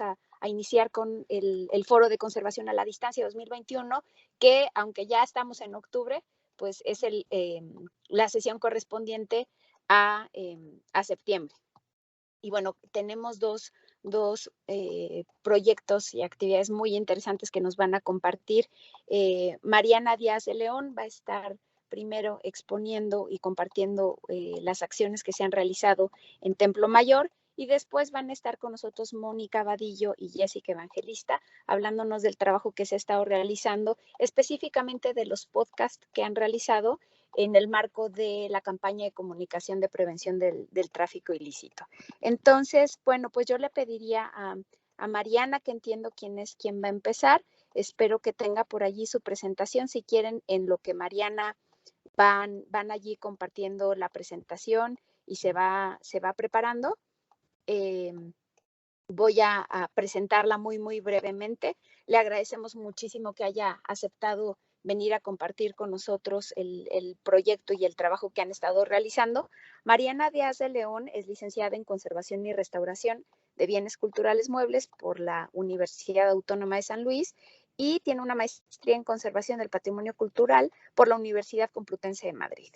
a iniciar con el Foro de Conservación a la Distancia 2021, que aunque ya estamos en octubre, pues es la sesión correspondiente a septiembre. Y bueno, tenemos dos proyectos y actividades muy interesantes que nos van a compartir. Mariana Díaz de León va a estar primero exponiendo y compartiendo las acciones que se han realizado en Templo Mayor, y después van a estar con nosotros Mónica Vadillo y Jessica Evangelista, hablándonos del trabajo que se ha estado realizando, específicamente de los podcasts que han realizado en el marco de la campaña de comunicación de prevención del tráfico ilícito. Entonces, bueno, pues yo le pediría a Mariana, que entiendo quién va a empezar. Espero que tenga por allí su presentación. Si quieren, en lo que Mariana van allí compartiendo la presentación y se va preparando, voy a presentarla muy brevemente. Le agradecemos muchísimo que haya aceptado venir a compartir con nosotros el proyecto y el trabajo que han estado realizando. Mariana Díaz de León es licenciada en Conservación y Restauración de Bienes Culturales Muebles por la Universidad Autónoma de San Luis y tiene una maestría en Conservación del Patrimonio Cultural por la Universidad Complutense de Madrid.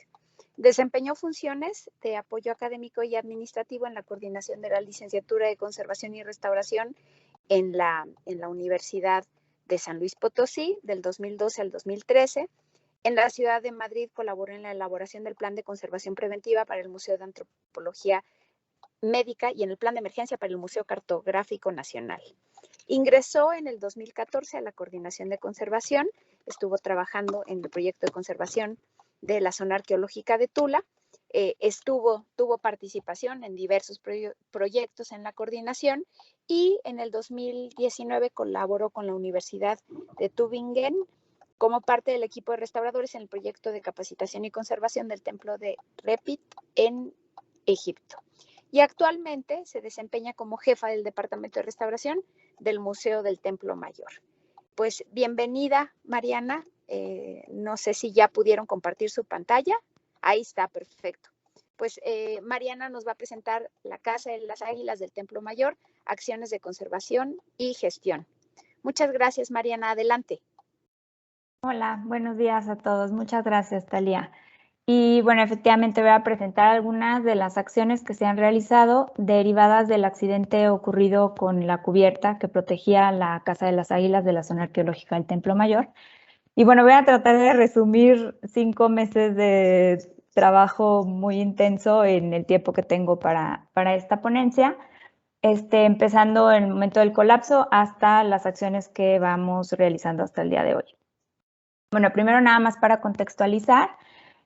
Desempeñó funciones de apoyo académico y administrativo en la coordinación de la licenciatura de Conservación y Restauración en la Universidad de San Luis Potosí del 2012 al 2013. En la ciudad de Madrid colaboró en la elaboración del Plan de Conservación Preventiva para el Museo de Antropología Médica y en el Plan de Emergencia para el Museo Cartográfico Nacional. Ingresó en el 2014 a la Coordinación de Conservación, estuvo trabajando en el proyecto de conservación de la zona arqueológica de Tula, tuvo participación en diversos proyectos en la coordinación y en el 2019 colaboró con la Universidad de Tübingen como parte del equipo de restauradores en el proyecto de capacitación y conservación del templo de Repit en Egipto. Y actualmente se desempeña como jefa del Departamento de Restauración del Museo del Templo Mayor. Pues bienvenida, Mariana. No sé si ya pudieron compartir su pantalla. Ahí está, perfecto. Pues Mariana nos va a presentar la Casa de las Águilas del Templo Mayor, acciones de conservación y gestión. Muchas gracias, Mariana. Adelante. Hola, buenos días a todos. Muchas gracias, Talía. Y bueno, efectivamente voy a presentar algunas de las acciones que se han realizado derivadas del accidente ocurrido con la cubierta que protegía la Casa de las Águilas de la zona arqueológica del Templo Mayor. Y bueno, voy a tratar de resumir 5 meses de trabajo muy intenso en el tiempo que tengo para esta ponencia, empezando en el momento del colapso hasta las acciones que vamos realizando hasta el día de hoy. Bueno, primero nada más para contextualizar,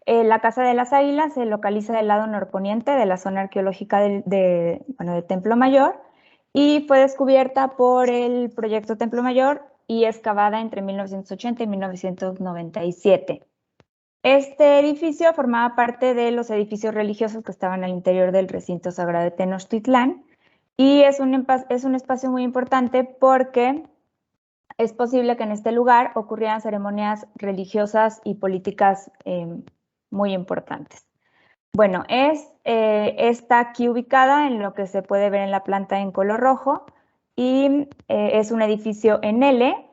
la Casa de las Águilas se localiza del lado norponiente de la zona arqueológica de Templo Mayor y fue descubierta por el proyecto Templo Mayor y excavada entre 1980 y 1997. Este edificio formaba parte de los edificios religiosos que estaban al interior del recinto sagrado de Tenochtitlán y es un espacio muy importante porque es posible que en este lugar ocurrieran ceremonias religiosas y políticas muy importantes. Bueno, está aquí ubicada en lo que se puede ver en la planta en color rojo y es un edificio en L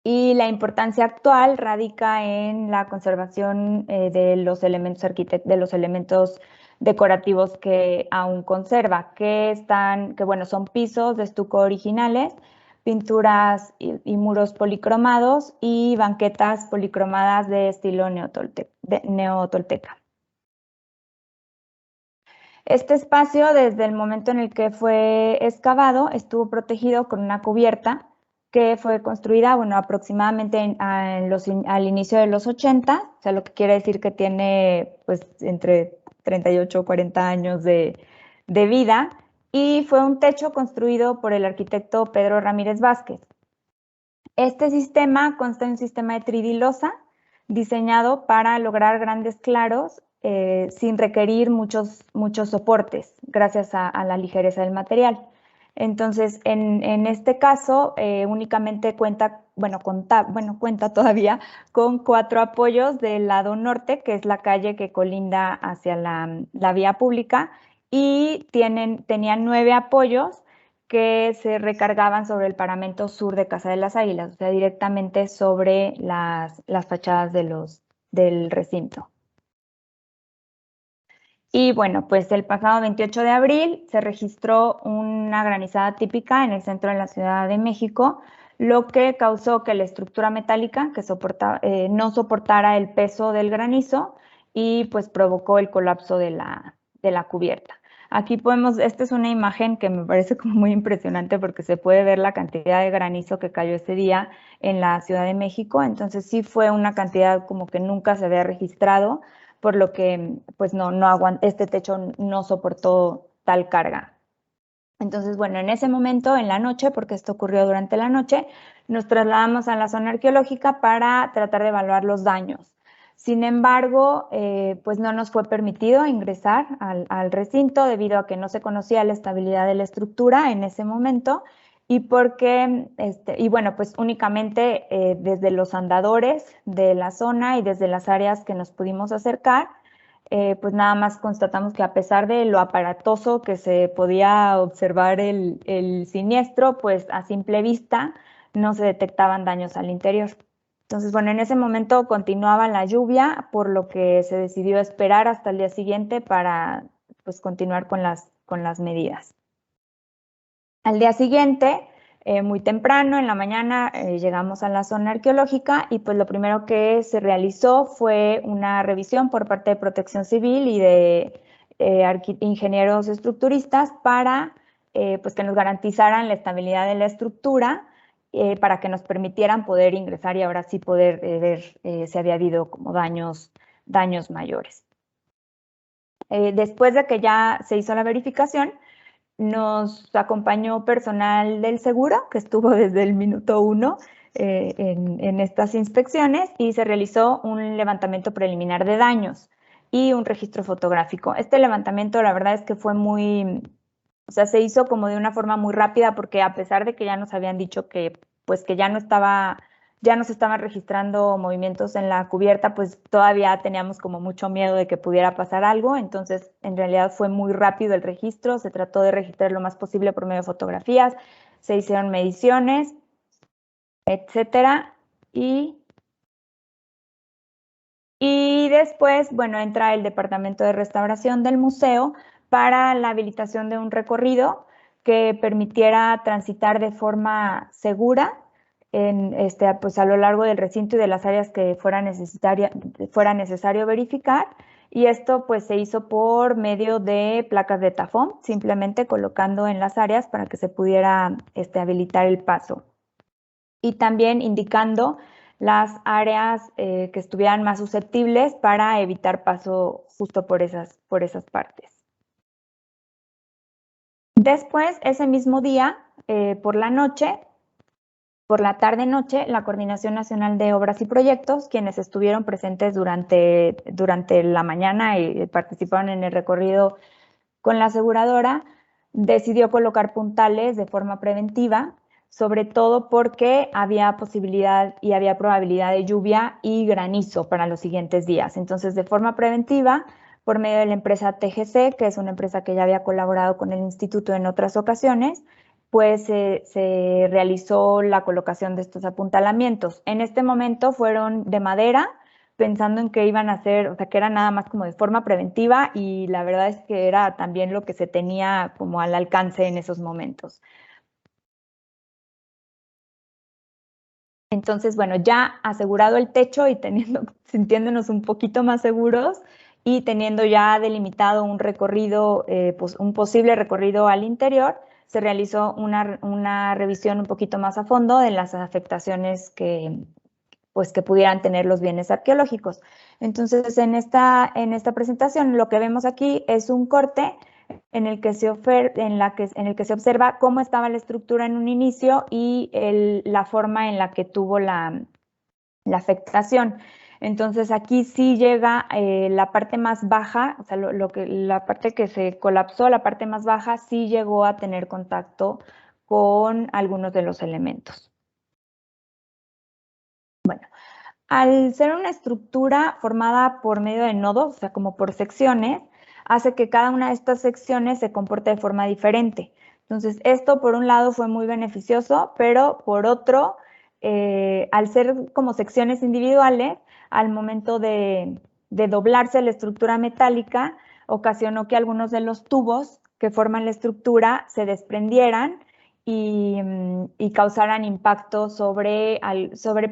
y la importancia actual radica en la conservación de los elementos decorativos que aún conserva, que son pisos de estuco originales, pinturas y muros policromados y banquetas policromadas de estilo neotolteca. Este espacio, desde el momento en el que fue excavado, estuvo protegido con una cubierta que fue construida, aproximadamente al inicio de los 80, o sea, lo que quiere decir que tiene pues entre 38 o 40 años de vida, y fue un techo construido por el arquitecto Pedro Ramírez Vázquez. Este sistema consta de un sistema de tridilosa diseñado para lograr grandes claros sin requerir muchos soportes, gracias a la ligereza del material. Entonces, en este caso, únicamente cuenta todavía con 4 apoyos del lado norte, que es la calle que colinda hacia la vía pública, y tenían 9 apoyos que se recargaban sobre el paramento sur de Casa de las Águilas, o sea, directamente sobre las fachadas del recinto. Y bueno, pues el pasado 28 de abril se registró una granizada típica en el centro de la Ciudad de México, lo que causó que la estructura metálica no soportara el peso del granizo y pues provocó el colapso de la cubierta. Aquí esta es una imagen que me parece como muy impresionante porque se puede ver la cantidad de granizo que cayó ese día en la Ciudad de México. Entonces sí fue una cantidad como que nunca se había registrado, por lo que pues este techo no soportó tal carga. Entonces, bueno, en ese momento, en la noche, porque esto ocurrió durante la noche, nos trasladamos a la zona arqueológica para tratar de evaluar los daños. Sin embargo, pues no nos fue permitido ingresar al recinto debido a que no se conocía la estabilidad de la estructura en ese momento y bueno, pues únicamente desde los andadores de la zona y desde las áreas que nos pudimos acercar, pues nada más constatamos que a pesar de lo aparatoso que se podía observar el siniestro, pues a simple vista no se detectaban daños al interior. Entonces, bueno, en ese momento continuaba la lluvia, por lo que se decidió esperar hasta el día siguiente para pues continuar con las medidas. Al día siguiente, muy temprano, en la mañana, llegamos a la zona arqueológica y pues lo primero que se realizó fue una revisión por parte de Protección Civil y de ingenieros estructuristas para pues que nos garantizaran la estabilidad de la estructura, para que nos permitieran poder ingresar y ahora sí poder ver si había habido como daños mayores. Después de que ya se hizo la verificación, nos acompañó personal del seguro, que estuvo desde el minuto 1 en estas inspecciones, y se realizó un levantamiento preliminar de daños y un registro fotográfico. Este levantamiento, la verdad es que fue o sea, se hizo como de una forma muy rápida, porque a pesar de que ya nos habían dicho que pues que ya no se estaban registrando movimientos en la cubierta, pues todavía teníamos como mucho miedo de que pudiera pasar algo. Entonces, en realidad fue muy rápido el registro, se trató de registrar lo más posible por medio de fotografías, se hicieron mediciones, etcétera, y después, bueno, entra el Departamento de Restauración del museo para la habilitación de un recorrido que permitiera transitar de forma segura pues a lo largo del recinto y de las áreas que fuera necesario verificar. Y esto pues se hizo por medio de placas de tafón, simplemente colocando en las áreas para que se pudiera habilitar el paso. Y también indicando las áreas que estuvieran más susceptibles para evitar paso justo por esas partes. Después, ese mismo día, por la tarde-noche, la Coordinación Nacional de Obras y Proyectos, quienes estuvieron presentes durante la mañana y participaron en el recorrido con la aseguradora, decidió colocar puntales de forma preventiva, sobre todo porque había posibilidad y había probabilidad de lluvia y granizo para los siguientes días. Entonces, de forma preventiva, por medio de la empresa TGC, que es una empresa que ya había colaborado con el instituto en otras ocasiones, pues se realizó la colocación de estos apuntalamientos. En este momento fueron de madera, pensando en que iban a hacer, o sea, que era nada más como de forma preventiva, y la verdad es que era también lo que se tenía como al alcance en esos momentos. Entonces, bueno, ya asegurado el techo y sintiéndonos un poquito más seguros y teniendo ya delimitado un recorrido, pues un posible recorrido al interior, se realizó una revisión un poquito más a fondo de las afectaciones que pudieran tener los bienes arqueológicos. Entonces, en esta presentación, lo que vemos aquí es un corte en el que se observa cómo estaba la estructura en un inicio y la forma en la que tuvo la afectación. Entonces, aquí sí llega la parte más baja, o sea, la parte que se colapsó, la parte más baja, sí llegó a tener contacto con algunos de los elementos. Bueno, al ser una estructura formada por medio de nodos, o sea, como por secciones, hace que cada una de estas secciones se comporte de forma diferente. Entonces, esto por un lado fue muy beneficioso, pero por otro, al ser como secciones individuales, al momento de doblarse la estructura metálica, ocasionó que algunos de los tubos que forman la estructura se desprendieran y causaran impacto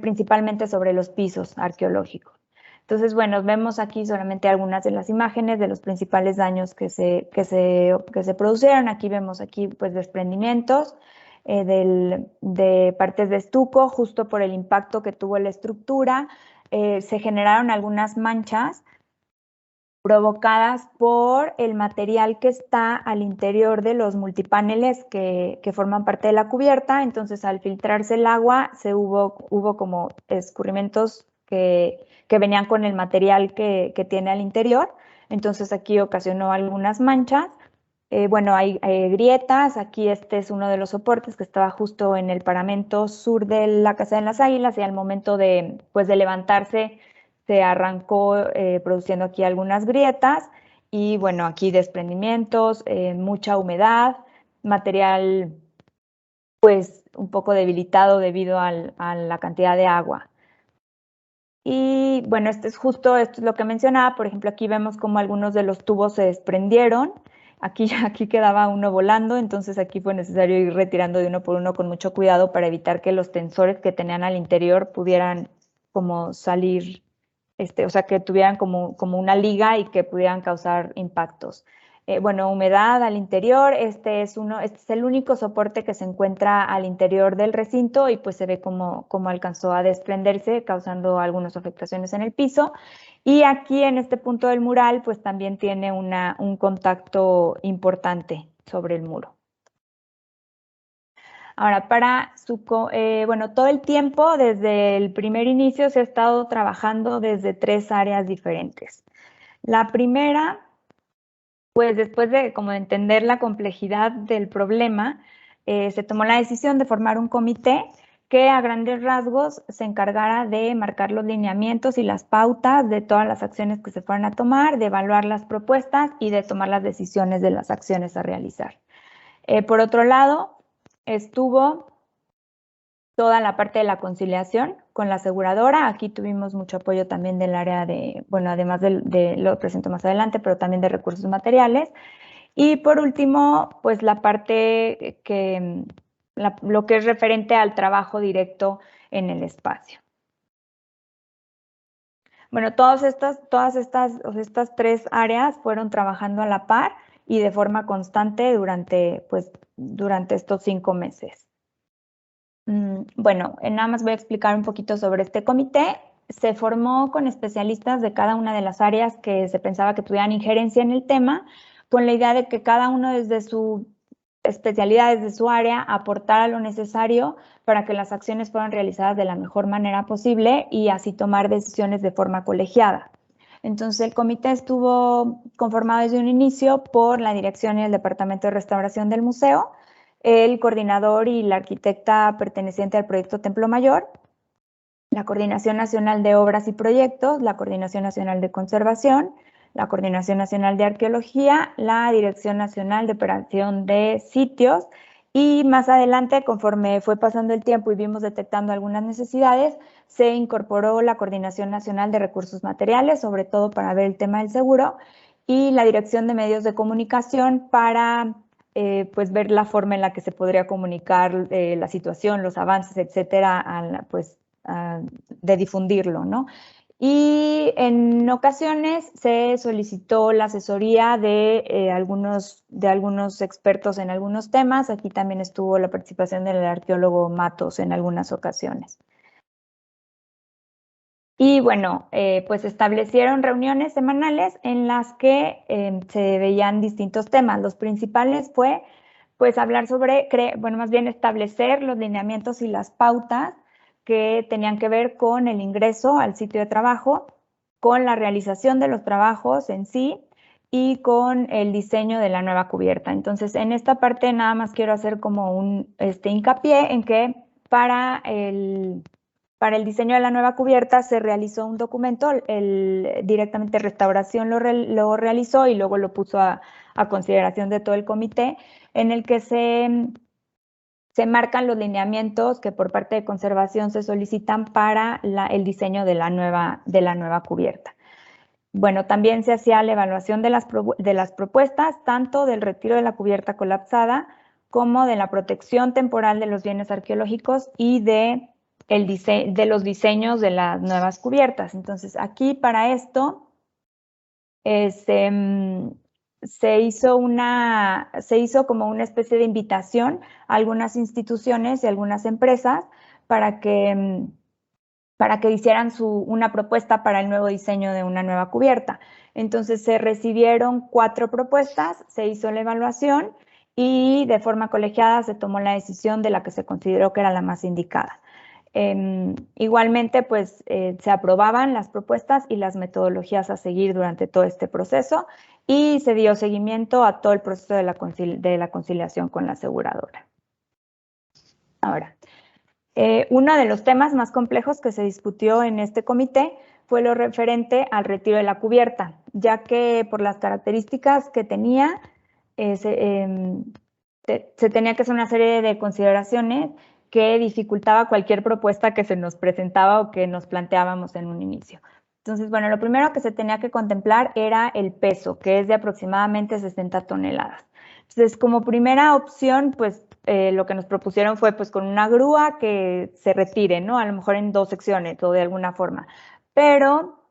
principalmente sobre los pisos arqueológicos. Entonces, bueno, vemos aquí solamente algunas de las imágenes de los principales daños que se produjeron. Aquí vemos pues desprendimientos de partes de estuco justo por el impacto que tuvo la estructura. Se generaron algunas manchas provocadas por el material que está al interior de los multipaneles que forman parte de la cubierta. Entonces, al filtrarse el agua, hubo como escurrimientos que venían con el material que tiene al interior. Entonces, aquí ocasionó algunas manchas. Bueno, hay grietas. Aquí este es uno de los soportes que estaba justo en el paramento sur de la Casa de las Águilas, y al momento de levantarse se arrancó produciendo aquí algunas grietas y bueno, aquí desprendimientos, mucha humedad, material pues un poco debilitado debido a la cantidad de agua. Y bueno, esto es lo que mencionaba. Por ejemplo, aquí vemos como algunos de los tubos se desprendieron. Aquí quedaba uno volando, entonces aquí fue necesario ir retirando de uno por uno con mucho cuidado para evitar que los tensores que tenían al interior pudieran como salir, o sea, que tuvieran como una liga y que pudieran causar impactos. Bueno, humedad al interior. Este es el único soporte que se encuentra al interior del recinto y pues se ve cómo alcanzó a desprenderse, causando algunas afectaciones en el piso. Y aquí en este punto del mural pues también tiene un contacto importante sobre el muro. Ahora, bueno, todo el tiempo, desde el primer inicio, se ha estado trabajando desde 3 áreas diferentes. La primera, pues después de entender la complejidad del problema, se tomó la decisión de formar un comité que a grandes rasgos se encargara de marcar los lineamientos y las pautas de todas las acciones que se fueran a tomar, de evaluar las propuestas y de tomar las decisiones de las acciones a realizar. Por otro lado, estuvo toda la parte de la conciliación con la aseguradora. Aquí tuvimos mucho apoyo también del área bueno, además de lo presento más adelante, pero también de recursos materiales. Y por último, pues la parte lo que es referente al trabajo directo en el espacio. Bueno, todas estas 3 áreas fueron trabajando a la par y de forma constante durante estos 5 meses. Bueno, nada más voy a explicar un poquito sobre este comité. Se formó con especialistas de cada una de las áreas que se pensaba que tuvieran injerencia en el tema, con la idea de que cada uno desde su especialidad, desde su área, aportara lo necesario para que las acciones fueran realizadas de la mejor manera posible y así tomar decisiones de forma colegiada. Entonces, el comité estuvo conformado desde un inicio por la dirección y el departamento de restauración del museo, el coordinador y la arquitecta perteneciente al proyecto Templo Mayor, la Coordinación Nacional de Obras y Proyectos, la Coordinación Nacional de Conservación, la Coordinación Nacional de Arqueología, la Dirección Nacional de Operación de Sitios, y más adelante, conforme fue pasando el tiempo y vimos detectando algunas necesidades, se incorporó la Coordinación Nacional de Recursos Materiales, sobre todo para ver el tema del seguro, y la Dirección de Medios de Comunicación para pues ver la forma en la que se podría comunicar la situación, los avances, etcétera, de difundirlo, ¿no? Y en ocasiones se solicitó la asesoría de algunos expertos en algunos temas. Aquí también estuvo la participación del arqueólogo Matos en algunas ocasiones. Y bueno, pues establecieron reuniones semanales en las que se veían distintos temas. Los principales fue pues hablar más bien establecer los lineamientos y las pautas que tenían que ver con el ingreso al sitio de trabajo, con la realización de los trabajos en sí y con el diseño de la nueva cubierta. Entonces, en esta parte nada más quiero hacer como un hincapié en que para Para el diseño de la nueva cubierta se realizó un documento, directamente Restauración lo realizó y luego lo puso a consideración de todo el comité, en el que se marcan los lineamientos que por parte de conservación se solicitan para el diseño de la nueva cubierta. Bueno, también se hacía la evaluación de las propuestas, tanto del retiro de la cubierta colapsada como de la protección temporal de los bienes arqueológicos y de los diseños de las nuevas cubiertas. Entonces, aquí para esto se hizo como una especie de invitación a algunas instituciones y algunas empresas para que hicieran una propuesta para el nuevo diseño de una nueva cubierta. Entonces se recibieron 4 propuestas, se hizo la evaluación y de forma colegiada se tomó la decisión de la que se consideró que era la más indicada. Igualmente, pues se aprobaban las propuestas y las metodologías a seguir durante todo este proceso y se dio seguimiento a todo el proceso de la conciliación con la aseguradora. Ahora, uno de los temas más complejos que se discutió en este comité fue lo referente al retiro de la cubierta, ya que por las características que tenía, se tenía que hacer una serie de consideraciones que dificultaba cualquier propuesta que se nos presentaba o que nos planteábamos en un inicio. Entonces, bueno, lo primero que se tenía que contemplar era el peso, que es de aproximadamente 60 toneladas. Entonces, como primera opción, pues lo que nos propusieron fue pues con una grúa que se retire, ¿no? A lo mejor en 2 secciones o de alguna forma. Pero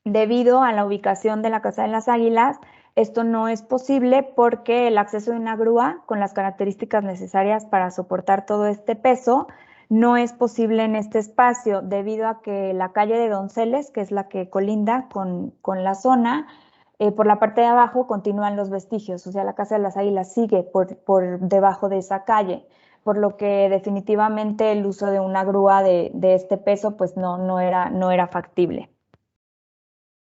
debido a la ubicación de la Casa de las Águilas, esto no es posible porque el acceso de una grúa con las características necesarias para soportar todo este peso no es posible en este espacio debido a que la calle de Donceles, que es la que colinda con la zona, por la parte de abajo continúan los vestigios, o sea, la Casa de las Águilas sigue por debajo de esa calle, por lo que definitivamente el uso de una grúa de este peso pues no era factible.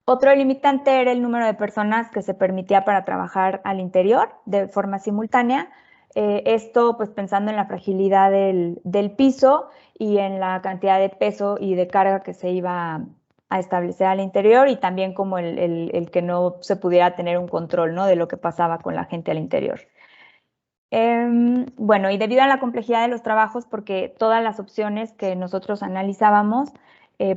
Otro limitante era el número de personas que se permitía para trabajar al interior de forma simultánea. Esto pues pensando en la fragilidad del piso y en la cantidad de peso y de carga que se iba a establecer al interior y también como el que no se pudiera tener un control, ¿no?, de lo que pasaba con la gente al interior. Bueno, y debido a la complejidad de los trabajos, porque todas las opciones que nosotros analizábamos,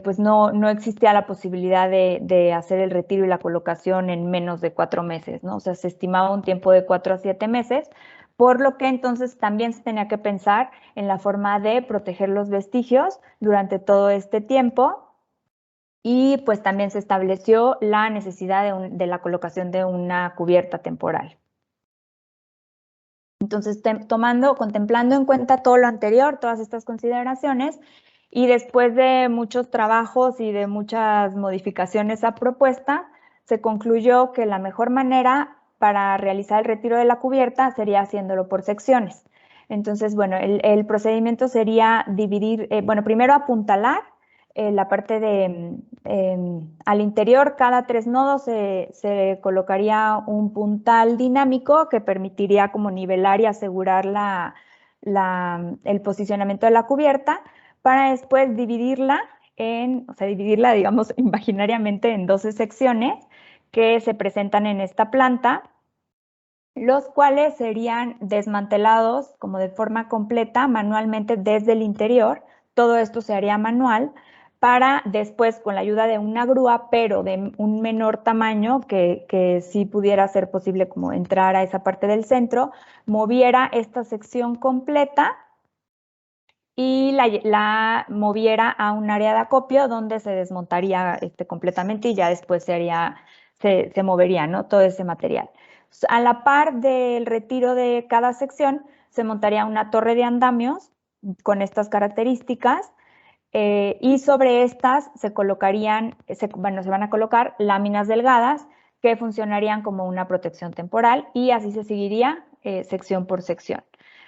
pues no existía la posibilidad de hacer el retiro y la colocación en menos de 4 meses, ¿no? O sea, se estimaba un tiempo de 4 a 7 meses, por lo que entonces también se tenía que pensar en la forma de proteger los vestigios durante todo este tiempo y pues también se estableció la necesidad de la colocación de una cubierta temporal. Entonces, contemplando en cuenta todo lo anterior, todas estas consideraciones, y después de muchos trabajos y de muchas modificaciones a propuesta, se concluyó que la mejor manera para realizar el retiro de la cubierta sería haciéndolo por secciones. Entonces, bueno, el procedimiento sería dividir, primero apuntalar la parte al interior, cada 3 nodos se colocaría un puntal dinámico que permitiría como nivelar y asegurar el posicionamiento de la cubierta para después dividirla digamos, imaginariamente en 12 secciones que se presentan en esta planta, los cuales serían desmantelados como de forma completa manualmente desde el interior. Todo esto se haría manual para después, con la ayuda de una grúa, pero de un menor tamaño, que sí pudiera ser posible como entrar a esa parte del centro, moviera esta sección completa y la moviera a un área de acopio donde se desmontaría completamente y ya después se movería, ¿no?, todo ese material. A la par del retiro de cada sección, se montaría una torre de andamios con estas características y sobre estas se van a colocar láminas delgadas que funcionarían como una protección temporal y así se seguiría sección por sección.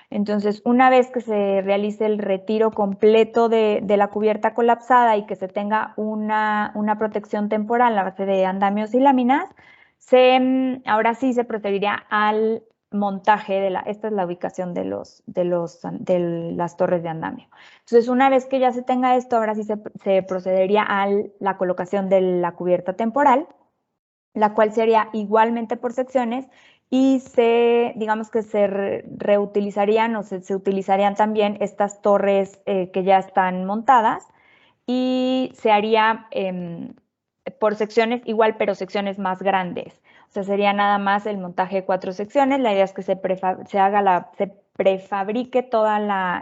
Entonces, una vez que se realice el retiro completo de la cubierta colapsada y que se tenga una protección temporal a base de andamios y láminas, ahora sí se procedería al montaje esta es la ubicación de las torres de andamio. Entonces, una vez que ya se tenga esto, ahora sí se procedería a la colocación de la cubierta temporal, la cual sería igualmente por secciones y digamos que se reutilizarían o se utilizarían también estas torres que ya están montadas y se haría por secciones igual, pero secciones más grandes. O sea, sería nada más el montaje de 4 secciones. La idea es que se prefabrique todo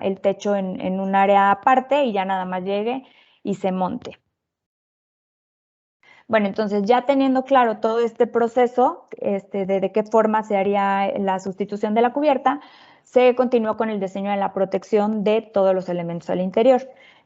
el techo en un área aparte y ya nada más llegue y se monte. Bueno, entonces ya teniendo claro todo este proceso, de qué forma se haría la sustitución de la cubierta, se continuó con el diseño de la protección de todos los elementos al interior.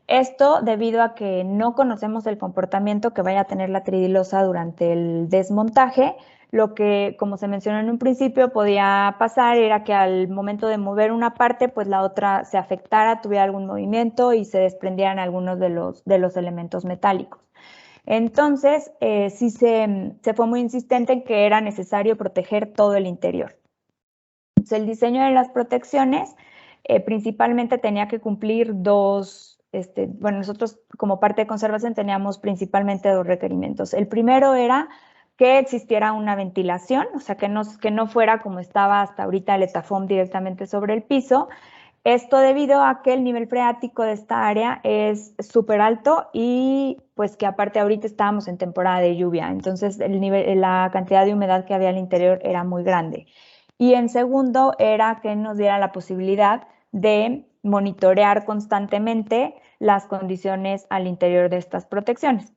Esto debido a que no conocemos el comportamiento que vaya a tener la tridilosa durante el desmontaje. Lo que, como se mencionó en un principio, podía pasar era que al momento de mover una parte, pues la otra se afectara, tuviera algún movimiento y se desprendieran algunos de los elementos metálicos. Entonces, sí se fue muy insistente en que era necesario proteger todo el interior. Entonces, el diseño de las protecciones principalmente tenía que cumplir bueno, nosotros como parte de conservación teníamos principalmente 2 requerimientos. El primero era que existiera una ventilación, o sea, que no fuera como estaba hasta ahorita el ETAFOM directamente sobre el piso. Esto debido a que el nivel freático de esta área es súper alto y pues que aparte ahorita estábamos en temporada de lluvia, entonces la cantidad de humedad que había al interior era muy grande. Y en segundo era que nos diera la posibilidad de monitorear constantemente las condiciones al interior de estas protecciones.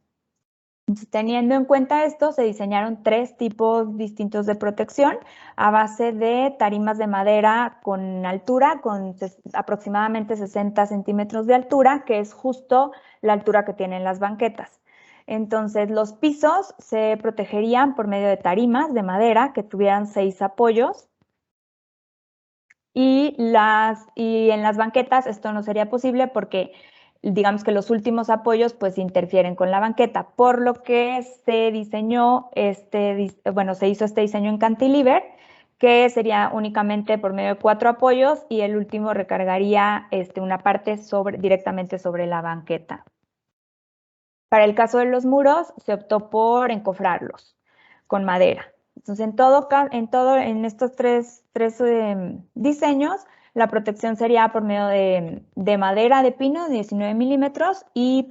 Teniendo en cuenta esto, se diseñaron 3 tipos distintos de protección a base de tarimas de madera con altura, con aproximadamente 60 centímetros de altura, que es justo la altura que tienen las banquetas. Entonces, los pisos se protegerían por medio de tarimas de madera que tuvieran 6 apoyos. Y en las banquetas esto no sería posible porque digamos que los últimos apoyos pues interfieren con la banqueta, por lo que se diseñó se hizo este diseño en cantilever, que sería únicamente por medio de 4 apoyos y el último recargaría una parte directamente sobre la banqueta. Para el caso de los muros se optó por encofrarlos con madera. Entonces, en estos tres diseños, la protección sería por medio de madera de pino de 19 milímetros y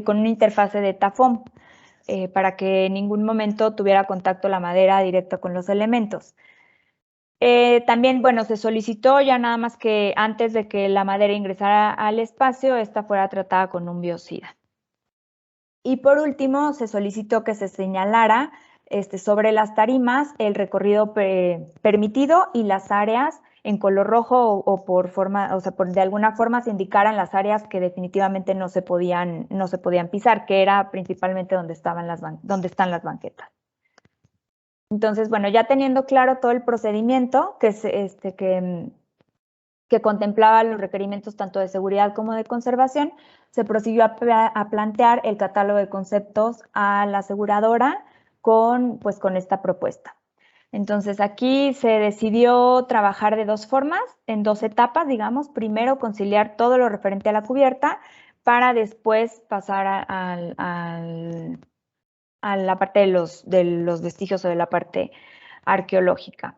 con una interfase de TAFOM para que en ningún momento tuviera contacto la madera directa con los elementos. También, bueno, se solicitó ya nada más que antes de que la madera ingresara al espacio, esta fuera tratada con un biocida. Y por último, se solicitó que se señalara sobre las tarimas el recorrido permitido y las áreas en color rojo o de alguna forma se indicaran las áreas que definitivamente no se podían pisar, que era principalmente donde están las banquetas. Entonces, bueno, ya teniendo claro todo el procedimiento que contemplaba los requerimientos tanto de seguridad como de conservación, se prosiguió a plantear el catálogo de conceptos a la aseguradora con esta propuesta. Entonces, aquí se decidió trabajar de 2 formas, en 2 etapas, digamos. Primero, conciliar todo lo referente a la cubierta para después pasar a la parte de los vestigios o de la parte arqueológica.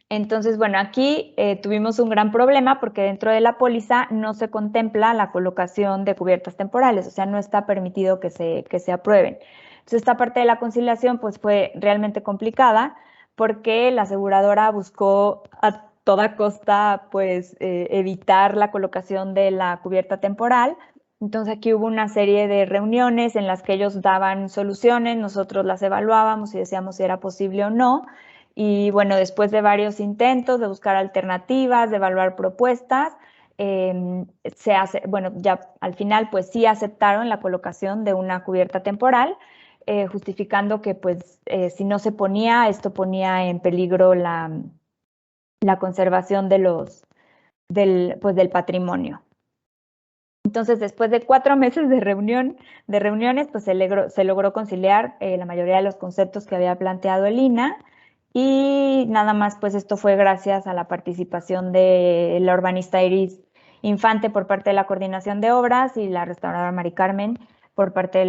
Entonces, bueno, aquí tuvimos un gran problema porque dentro de la póliza no se contempla la colocación de cubiertas temporales, o sea, no está permitido que se aprueben. Entonces, esta parte de la conciliación pues fue realmente complicada porque la aseguradora buscó a toda costa pues evitar la colocación de la cubierta temporal. Entonces, aquí hubo una serie de reuniones en las que ellos daban soluciones, nosotros las evaluábamos y decíamos si era posible o no. Y bueno, después de varios intentos de buscar alternativas, de evaluar propuestas, ya al final pues sí aceptaron la colocación de una cubierta temporal, justificando que pues si no se ponía, esto ponía en peligro la conservación del patrimonio. Entonces, después de 4 meses de reuniones, pues se logró conciliar la mayoría de los conceptos que había planteado el INAH. Y nada más, pues esto fue gracias a la participación de la urbanista Iris Infante por parte de la Coordinación de Obras y la restauradora Mari Carmen por parte de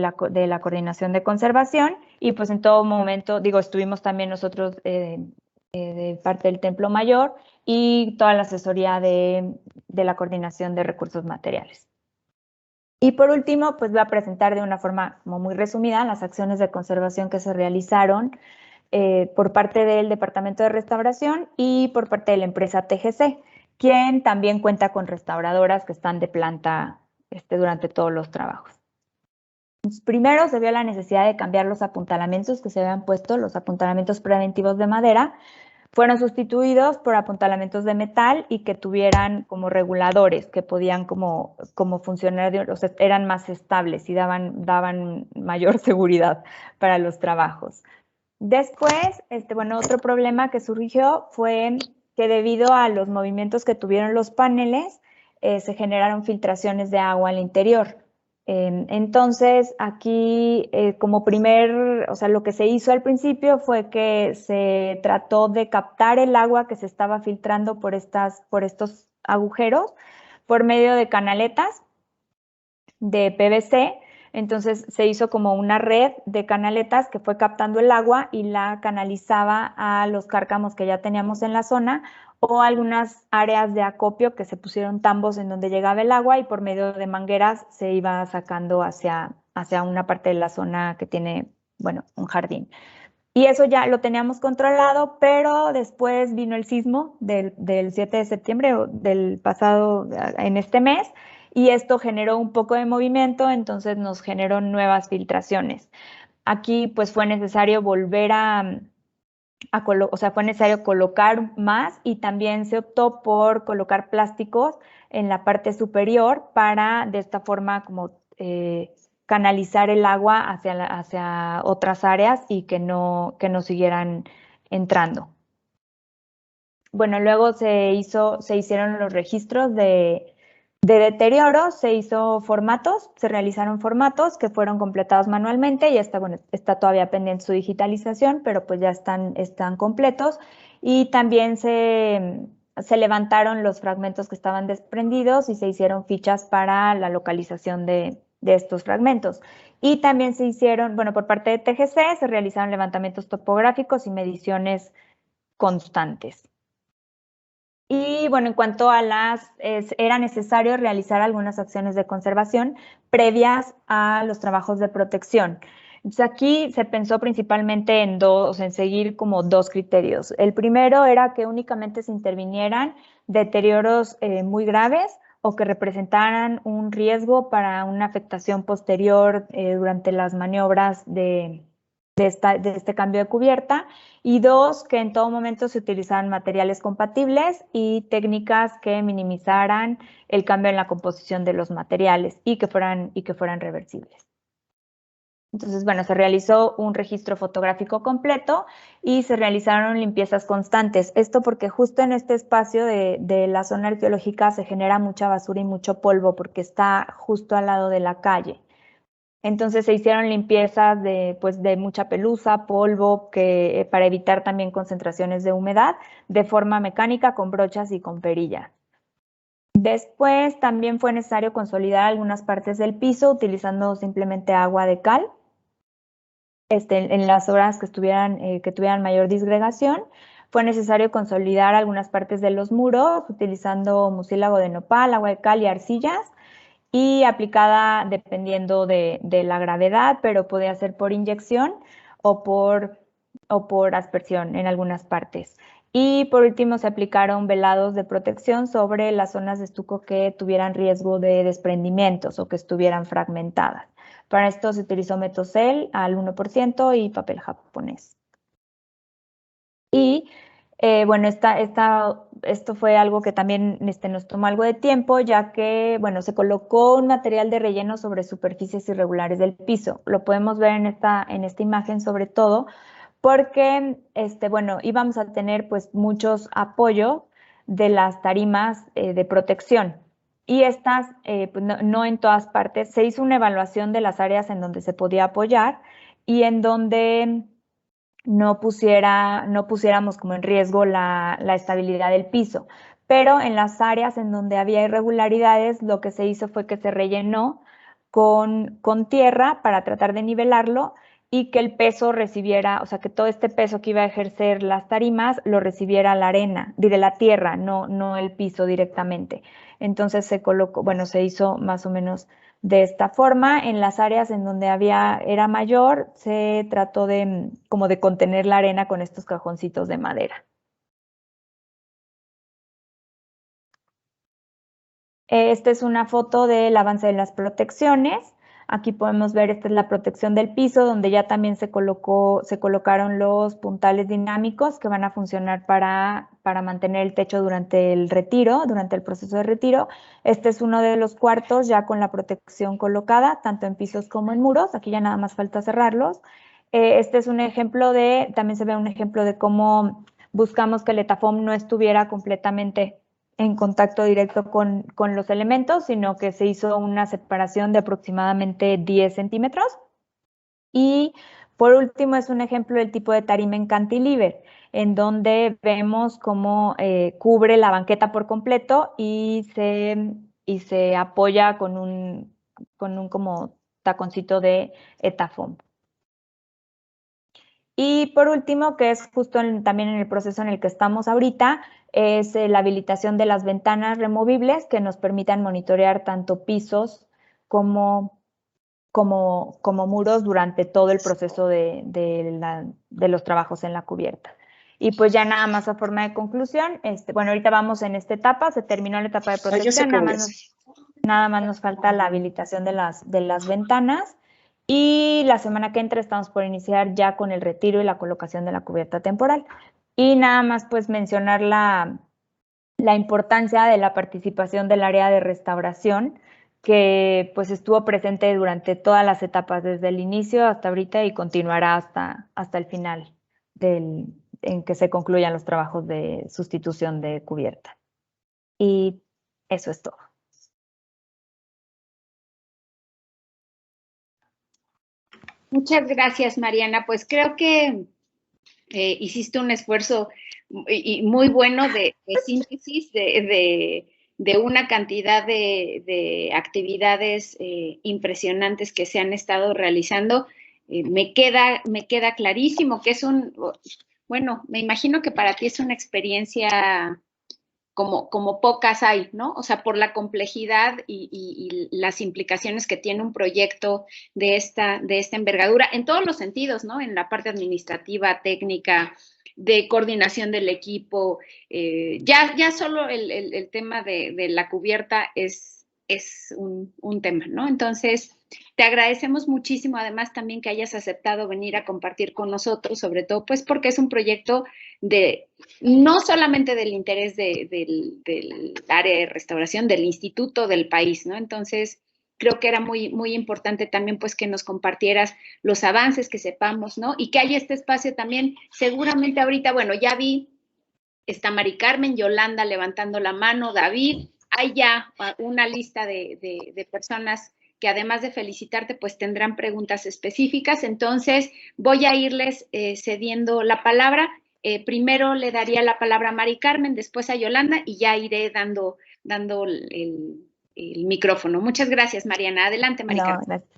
la Coordinación de Conservación. Y pues en todo momento, digo, estuvimos también nosotros de parte del Templo Mayor y toda la asesoría de la Coordinación de Recursos Materiales. Y por último, pues voy a presentar de una forma como muy resumida las acciones de conservación que se realizaron por parte del Departamento de Restauración y por parte de la empresa TGC, quien también cuenta con restauradoras que están de planta durante todos los trabajos. Primero se vio la necesidad de cambiar los apuntalamientos que se habían puesto, los apuntalamientos preventivos de madera, fueron sustituidos por apuntalamientos de metal y que tuvieran como reguladores, que podían como funcionar, o sea, eran más estables y daban mayor seguridad para los trabajos. Después, bueno, otro problema que surgió fue que debido a los movimientos que tuvieron los paneles, se generaron filtraciones de agua al interior. Entonces, aquí como o sea, lo que se hizo al principio fue que se trató de captar el agua que se estaba filtrando por estos agujeros por medio de canaletas de PVC. Entonces se hizo como una red de canaletas que fue captando el agua y la canalizaba a los cárcamos que ya teníamos en la zona o algunas áreas de acopio que se pusieron tambos en donde llegaba el agua y por medio de mangueras se iba sacando hacia una parte de la zona que tiene, bueno, un jardín. Y eso ya lo teníamos controlado, pero después vino el sismo del 7 de septiembre del pasado, en este mes, y esto generó un poco de movimiento, entonces nos generó nuevas filtraciones. Aquí pues fue necesario volver o sea, fue necesario colocar más y también se optó por colocar plásticos en la parte superior para de esta forma como canalizar el agua hacia otras áreas y que no siguieran entrando. Bueno, luego se hicieron los registros de deterioro, se realizaron formatos que fueron completados manualmente y está todavía pendiente su digitalización, pero pues ya están completos. Y también se levantaron los fragmentos que estaban desprendidos y se hicieron fichas para la localización de estos fragmentos. Y también se hicieron, bueno, por parte de TGC se realizaron levantamientos topográficos y mediciones constantes. Y bueno, en cuanto a era necesario realizar algunas acciones de conservación previas a los trabajos de protección. Entonces aquí se pensó principalmente en seguir como dos criterios. El primero era que únicamente se intervinieran deterioros muy graves o que representaran un riesgo para una afectación posterior durante las maniobras de este cambio de cubierta, y dos, que en todo momento se utilizaran materiales compatibles y técnicas que minimizaran el cambio en la composición de los materiales y que fueran reversibles. Entonces, bueno, se realizó un registro fotográfico completo y se realizaron limpiezas constantes. Esto porque justo en este espacio de la zona arqueológica se genera mucha basura y mucho polvo porque está justo al lado de la calle. Entonces se hicieron limpiezas de mucha pelusa, polvo, para evitar también concentraciones de humedad de forma mecánica con brochas y con perillas. Después también fue necesario consolidar algunas partes del piso utilizando simplemente agua de cal en las zonas que tuvieran mayor disgregación. Fue necesario consolidar algunas partes de los muros utilizando mucílago de nopal, agua de cal y arcillas, y aplicada dependiendo de la gravedad, pero podía ser por inyección o por aspersión en algunas partes. Y por último se aplicaron velados de protección sobre las zonas de estuco que tuvieran riesgo de desprendimientos o que estuvieran fragmentadas. Para esto se utilizó metocel al 1% y papel japonés. Y bueno, esto fue algo que también nos tomó algo de tiempo, ya que, bueno, se colocó un material de relleno sobre superficies irregulares del piso. Lo podemos ver en esta imagen sobre todo porque, bueno, íbamos a tener pues muchos apoyos de las tarimas de protección. Y estas, pues no en todas partes, se hizo una evaluación de las áreas en donde se podía apoyar y en donde no pusiéramos como en riesgo la estabilidad del piso. Pero en las áreas en donde había irregularidades, lo que se hizo fue que se rellenó con tierra para tratar de nivelarlo y que el peso recibiera, o sea, que todo este peso que iba a ejercer las tarimas lo recibiera la arena, de la tierra, no el piso directamente. Entonces se colocó, bueno, se hizo más o menos de esta forma. En las áreas en donde era mayor, se trató como de contener la arena con estos cajoncitos de madera. Esta es una foto del avance de las protecciones. Aquí podemos ver, esta es la protección del piso, donde ya también se colocaron los puntales dinámicos que van a funcionar para mantener el techo durante el retiro, durante el proceso de retiro. Este es uno de los cuartos ya con la protección colocada, tanto en pisos como en muros. Aquí ya nada más falta cerrarlos. Este es un ejemplo también se ve un ejemplo de cómo buscamos que el Etafom no estuviera completamente en contacto directo con los elementos, sino que se hizo una separación de aproximadamente 10 centímetros. Y por último es un ejemplo del tipo de tarima en cantilever, en donde vemos cómo cubre la banqueta por completo y se apoya con un como taconcito de Etafom. Y por último, que es justo también en el proceso en el que estamos ahorita, es la habilitación de las ventanas removibles que nos permitan monitorear tanto pisos como muros durante todo el proceso de los trabajos en la cubierta. Y pues ya nada más a forma de conclusión, bueno, ahorita vamos en esta etapa, se terminó la etapa de protección, nada más nos falta la habilitación de las ventanas. Y la semana que entra estamos por iniciar ya con el retiro y la colocación de la cubierta temporal. Y nada más pues mencionar la importancia de la participación del área de restauración, que pues estuvo presente durante todas las etapas, desde el inicio hasta ahorita y continuará hasta el final en que se concluyan los trabajos de sustitución de cubierta. Y eso es todo. Muchas gracias, Mariana. Pues creo que hiciste un esfuerzo muy bueno de síntesis de una cantidad de actividades impresionantes que se han estado realizando. Me queda clarísimo que bueno, me imagino que para ti es una experiencia como pocas hay, ¿no? O sea, por la complejidad y las implicaciones que tiene un proyecto de esta envergadura, en todos los sentidos, ¿no? En la parte administrativa, técnica, de coordinación del equipo. Ya solo el tema de la cubierta es un tema, ¿no? Entonces, te agradecemos muchísimo, además, también que hayas aceptado venir a compartir con nosotros, sobre todo, pues, porque es un proyecto no solamente del interés del área de restauración, del instituto, del país, ¿no? Entonces, creo que era muy, muy importante también, pues, que nos compartieras los avances, que sepamos, ¿no? Y que haya este espacio también, seguramente ahorita, bueno, ya vi, está Mari Carmen, Yolanda levantando la mano, David, hay ya una lista de personas que además de felicitarte, pues tendrán preguntas específicas. Entonces, voy a irles cediendo la palabra. Primero le daría la palabra a Mari Carmen, después a Yolanda y ya iré dando el micrófono. Muchas gracias, Mariana. Adelante, Mari Carmen. Gracias.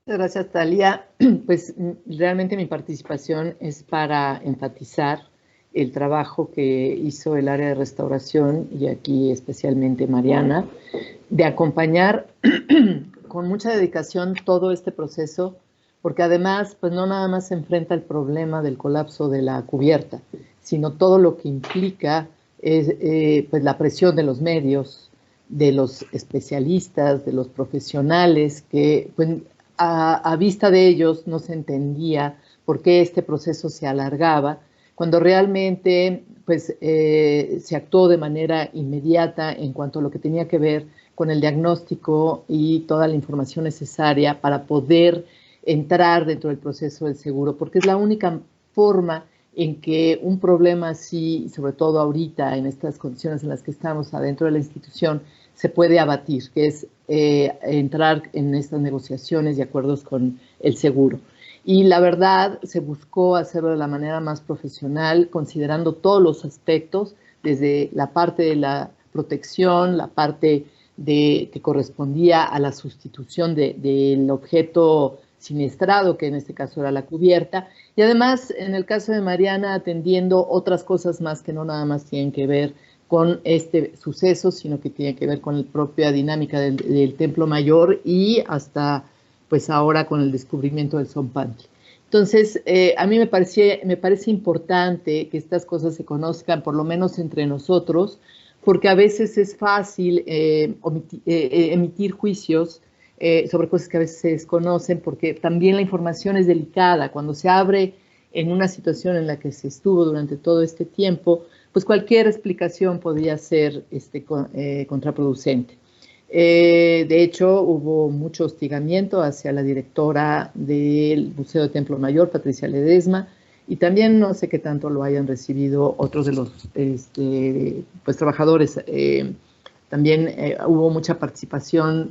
Muchas gracias, Thalía. Pues realmente mi participación es para enfatizar el trabajo que hizo el área de restauración y aquí especialmente Mariana, de acompañar con mucha dedicación todo este proceso, porque además pues no nada más se enfrenta el problema del colapso de la cubierta, sino todo lo que implica pues la presión de los medios, de los especialistas, de los profesionales, que pues, a vista de ellos no se entendía por qué este proceso se alargaba, cuando realmente pues, se actuó de manera inmediata en cuanto a lo que tenía que ver con el diagnóstico y toda la información necesaria para poder entrar dentro del proceso del seguro, porque es la única forma en que un problema así, sobre todo ahorita en estas condiciones en las que estamos adentro de la institución, se puede abatir, que es entrar en estas negociaciones y acuerdos con el seguro. Y la verdad, se buscó hacerlo de la manera más profesional, considerando todos los aspectos, desde la parte de la protección, la parte que correspondía a la sustitución del objeto siniestrado, que en este caso era la cubierta, y además, en el caso de Mariana, atendiendo otras cosas más que no nada más tienen que ver con este suceso, sino que tiene que ver con la propia dinámica del Templo Mayor y hasta pues ahora con el descubrimiento del Zompantli. Entonces, a mí me parece importante que estas cosas se conozcan, por lo menos entre nosotros, porque a veces es fácil emitir juicios sobre cosas que a veces se desconocen, porque también la información es delicada. Cuando se abre en una situación en la que se estuvo durante todo este tiempo, pues cualquier explicación podría ser contraproducente. De hecho, hubo mucho hostigamiento hacia la directora del Museo de Templo Mayor, Patricia Ledesma, y también no sé qué tanto lo hayan recibido otros de los pues, trabajadores. También hubo mucha participación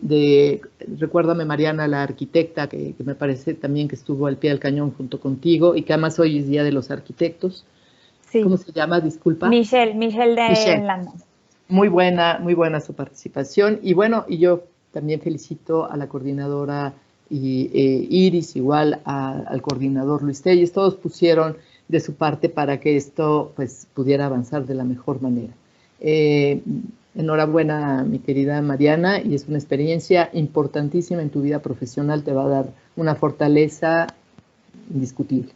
recuérdame Mariana, la arquitecta, que me parece también que estuvo al pie del cañón junto contigo, y que además hoy es Día de los Arquitectos. Sí. ¿Cómo se llama? Disculpa. Michelle de Landa. Muy buena su participación. Y bueno, y yo también felicito a la coordinadora Iris, igual al coordinador Luis Telles. Todos pusieron de su parte para que esto pues pudiera avanzar de la mejor manera. Enhorabuena, mi querida Mariana, y es una experiencia importantísima en tu vida profesional. Te va a dar una fortaleza indiscutible.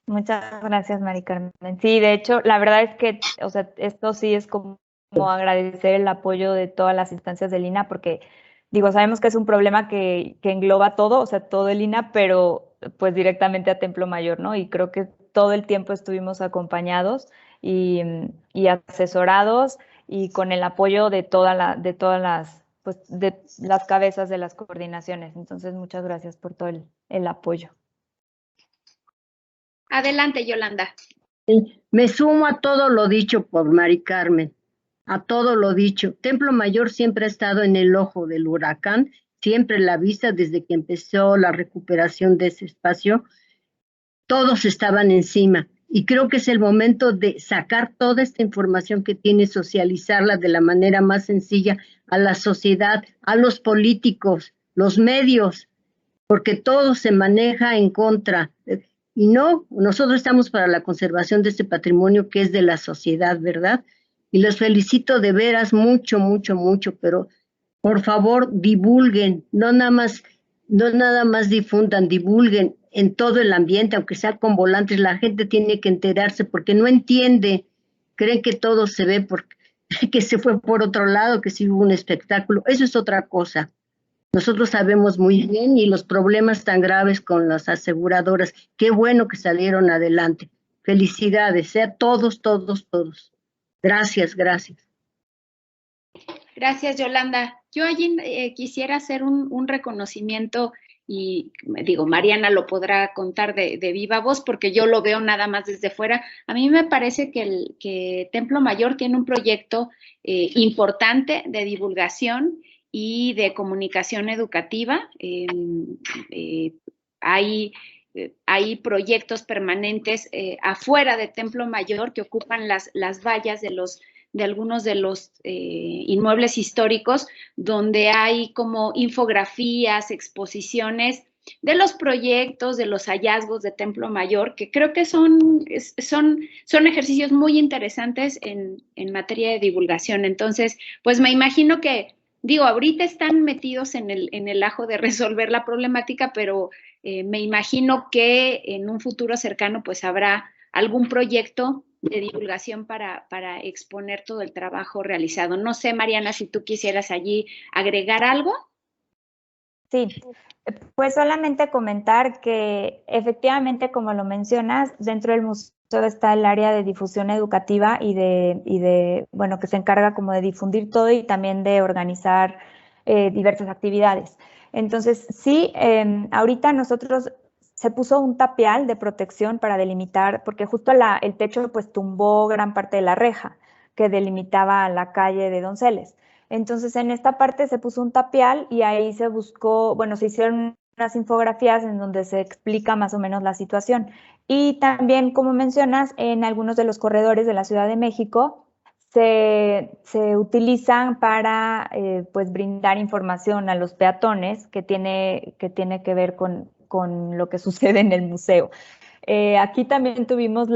Muchas gracias, Mari Carmen. Sí, de hecho, la verdad es que, o sea, esto sí es como agradecer el apoyo de todas las instancias del INAH, porque, digo, sabemos que es un problema que engloba todo, o sea, todo el INAH, pero pues directamente a Templo Mayor, ¿no? Y creo que todo el tiempo estuvimos acompañados y asesorados y con el apoyo de todas las cabezas de las coordinaciones. Entonces, muchas gracias por todo el apoyo. Adelante, Yolanda. Me sumo a todo lo dicho por Mari Carmen, a todo lo dicho. Templo Mayor siempre ha estado en el ojo del huracán, siempre la vista desde que empezó la recuperación de ese espacio. Todos estaban encima y creo que es el momento de sacar toda esta información que tiene, socializarla de la manera más sencilla a la sociedad, a los políticos, los medios, porque todo se maneja en contra. Y no, nosotros estamos para la conservación de este patrimonio que es de la sociedad, ¿verdad? Y los felicito de veras mucho, pero por favor divulguen, no nada más difundan, divulguen en todo el ambiente, aunque sea con volantes. La gente tiene que enterarse porque no entiende, creen que todo se ve porque que se fue por otro lado, que sí hubo un espectáculo. Eso es otra cosa. Nosotros sabemos muy bien, y los problemas tan graves con las aseguradoras, qué bueno que salieron adelante. Felicidades, todos. Gracias. Gracias, Yolanda. Yo allí quisiera hacer un reconocimiento, y digo, Mariana lo podrá contar de viva voz porque yo lo veo nada más desde fuera. A mí me parece que Templo Mayor tiene un proyecto importante de divulgación y de comunicación educativa. Hay proyectos permanentes afuera de Templo Mayor que ocupan las vallas de algunos de los inmuebles históricos, donde hay como infografías, exposiciones de los proyectos, de los hallazgos de Templo Mayor, que creo que son ejercicios muy interesantes en materia de divulgación. Entonces, pues me imagino que, digo, ahorita están metidos en el ajo de resolver la problemática, pero me imagino que en un futuro cercano pues habrá algún proyecto de divulgación para exponer todo el trabajo realizado. No sé, Mariana, si tú quisieras allí agregar algo. Sí, pues solamente comentar que efectivamente, como lo mencionas, dentro del museo está el área de difusión educativa y bueno, que se encarga como de difundir todo y también de organizar diversas actividades. Entonces, sí, ahorita nosotros se puso un tapial de protección para delimitar, porque justo el techo pues tumbó gran parte de la reja que delimitaba la calle de Donceles. Entonces, en esta parte se puso un tapial y ahí se buscó, bueno, se hicieron unas infografías en donde se explica más o menos la situación. Y también, como mencionas, en algunos de los corredores de la Ciudad de México se utilizan para pues brindar información a los peatones que tiene que ver con lo que sucede en el museo. Aquí también tuvimos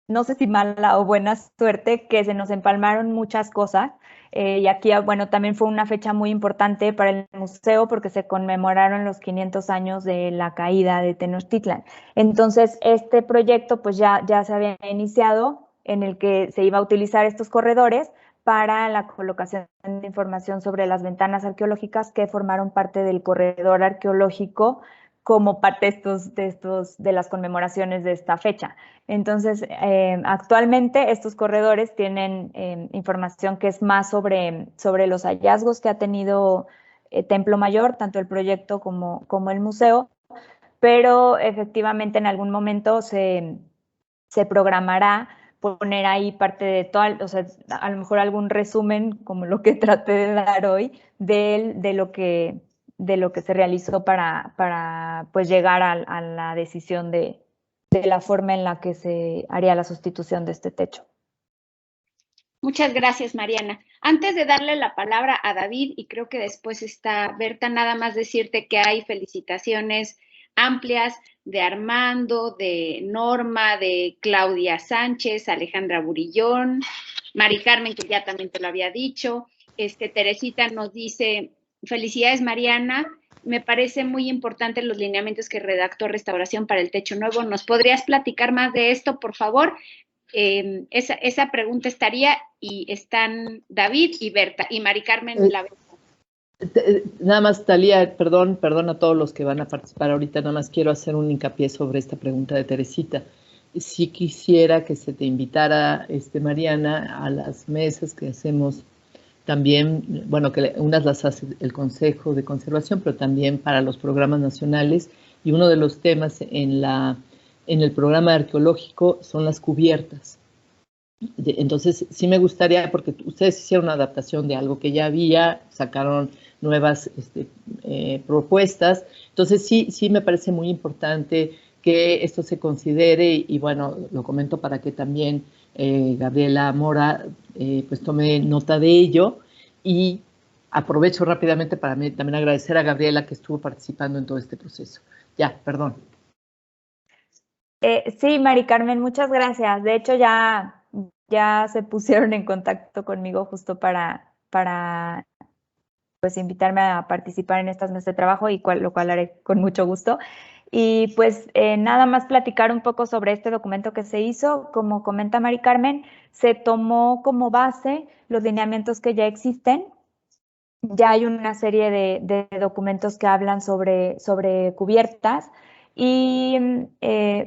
no sé si mala o buena suerte, que se nos empalmaron muchas cosas. Y aquí, bueno, también fue una fecha muy importante para el museo porque se conmemoraron los 500 años de la caída de Tenochtitlan. Entonces, este proyecto pues ya se había iniciado, en el que se iba a utilizar estos corredores para la colocación de información sobre las ventanas arqueológicas que formaron parte del corredor arqueológico como parte de las conmemoraciones de esta fecha. Entonces, actualmente estos corredores tienen información que es más sobre los hallazgos que ha tenido Templo Mayor, tanto el proyecto como el museo, pero efectivamente en algún momento se programará poner ahí parte de todo, o sea, a lo mejor algún resumen, como lo que traté de dar hoy, de lo que se realizó para pues llegar a la decisión de la forma en la que se haría la sustitución de este techo. Muchas gracias, Mariana. Antes de darle la palabra a David, y creo que después está Berta, nada más decirte que hay felicitaciones amplias de Armando, de Norma, de Claudia Sánchez, Alejandra Burillón, Mari Carmen, que ya también te lo había dicho. Teresita nos dice, felicidades, Mariana. Me parece muy importante los lineamientos que redactó Restauración para el Techo Nuevo. ¿Nos podrías platicar más de esto, por favor? Esa pregunta estaría, y están David y Berta, y Mari Carmen la Nada más, Talía, perdón a todos los que van a participar ahorita, nada más quiero hacer un hincapié sobre esta pregunta de Teresita. Sí quisiera que se te invitara, Mariana, a las mesas que hacemos también, bueno, que unas las hace el Consejo de Conservación, pero también para los programas nacionales, y uno de los temas en el programa arqueológico son las cubiertas. Entonces, sí me gustaría, porque ustedes hicieron una adaptación de algo que ya había, sacaron nuevas propuestas, entonces sí me parece muy importante que esto se considere, y bueno, lo comento para que también Gabriela Mora pues tome nota de ello, y aprovecho rápidamente para también agradecer a Gabriela que estuvo participando en todo este proceso. Ya, perdón. Sí, Mari Carmen, muchas gracias. De hecho, ya se pusieron en contacto conmigo justo para pues invitarme a participar en estas mesas de trabajo, y lo cual haré con mucho gusto. Y pues nada más platicar un poco sobre este documento que se hizo. Como comenta Mari Carmen, se tomó como base los lineamientos que ya existen. Ya hay una serie de documentos que hablan sobre cubiertas. Y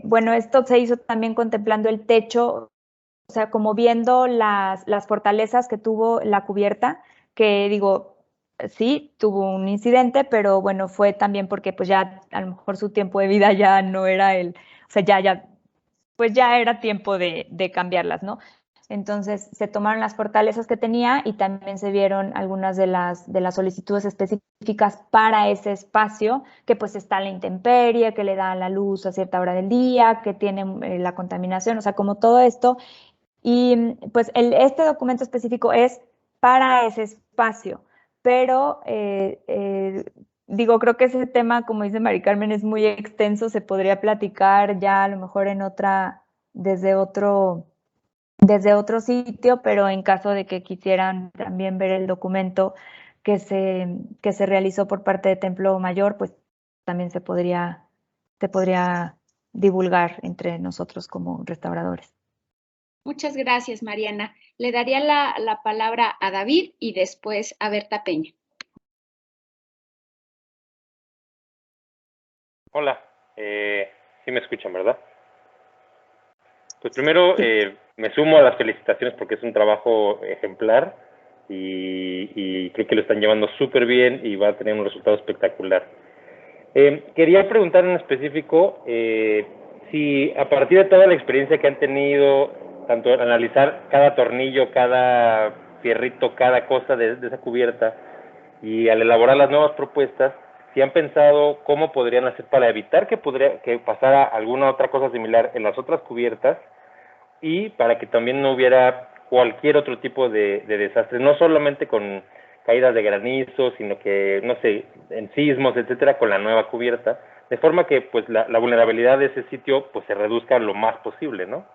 bueno, esto se hizo también contemplando el techo, o sea, como viendo las fortalezas que tuvo la cubierta, que digo, sí, tuvo un incidente, pero bueno, fue también porque pues ya a lo mejor su tiempo de vida ya no era o sea, pues ya era tiempo de cambiarlas, ¿no? Entonces se tomaron las fortalezas que tenía, y también se vieron algunas de las solicitudes específicas para ese espacio, que pues está la intemperie, que le da la luz a cierta hora del día, que tiene la contaminación, o sea, como todo esto. Y pues este documento específico es para ese espacio, pero digo, creo que ese tema, como dice Mari Carmen, es muy extenso, se podría platicar ya a lo mejor desde otro sitio, pero en caso de que quisieran también ver el documento que se realizó por parte de Templo Mayor, pues también se podría divulgar entre nosotros como restauradores. Muchas gracias, Mariana. Le daría la palabra a David y después a Berta Peña. Hola, sí me escuchan, ¿verdad? Pues primero me sumo a las felicitaciones porque es un trabajo ejemplar y creo que lo están llevando súper bien y va a tener un resultado espectacular. Quería preguntar en específico si a partir de toda la experiencia que han tenido, tanto analizar cada tornillo, cada fierrito, cada cosa de esa cubierta, Y al elaborar las nuevas propuestas, si han pensado cómo podrían hacer para evitar que pasara alguna otra cosa similar en las otras cubiertas y para que también no hubiera cualquier otro tipo de desastre, no solamente con caídas de granizo, sino que, no sé, en sismos, etcétera, con la nueva cubierta, de forma que pues la vulnerabilidad de ese sitio pues se reduzca lo más posible, ¿no?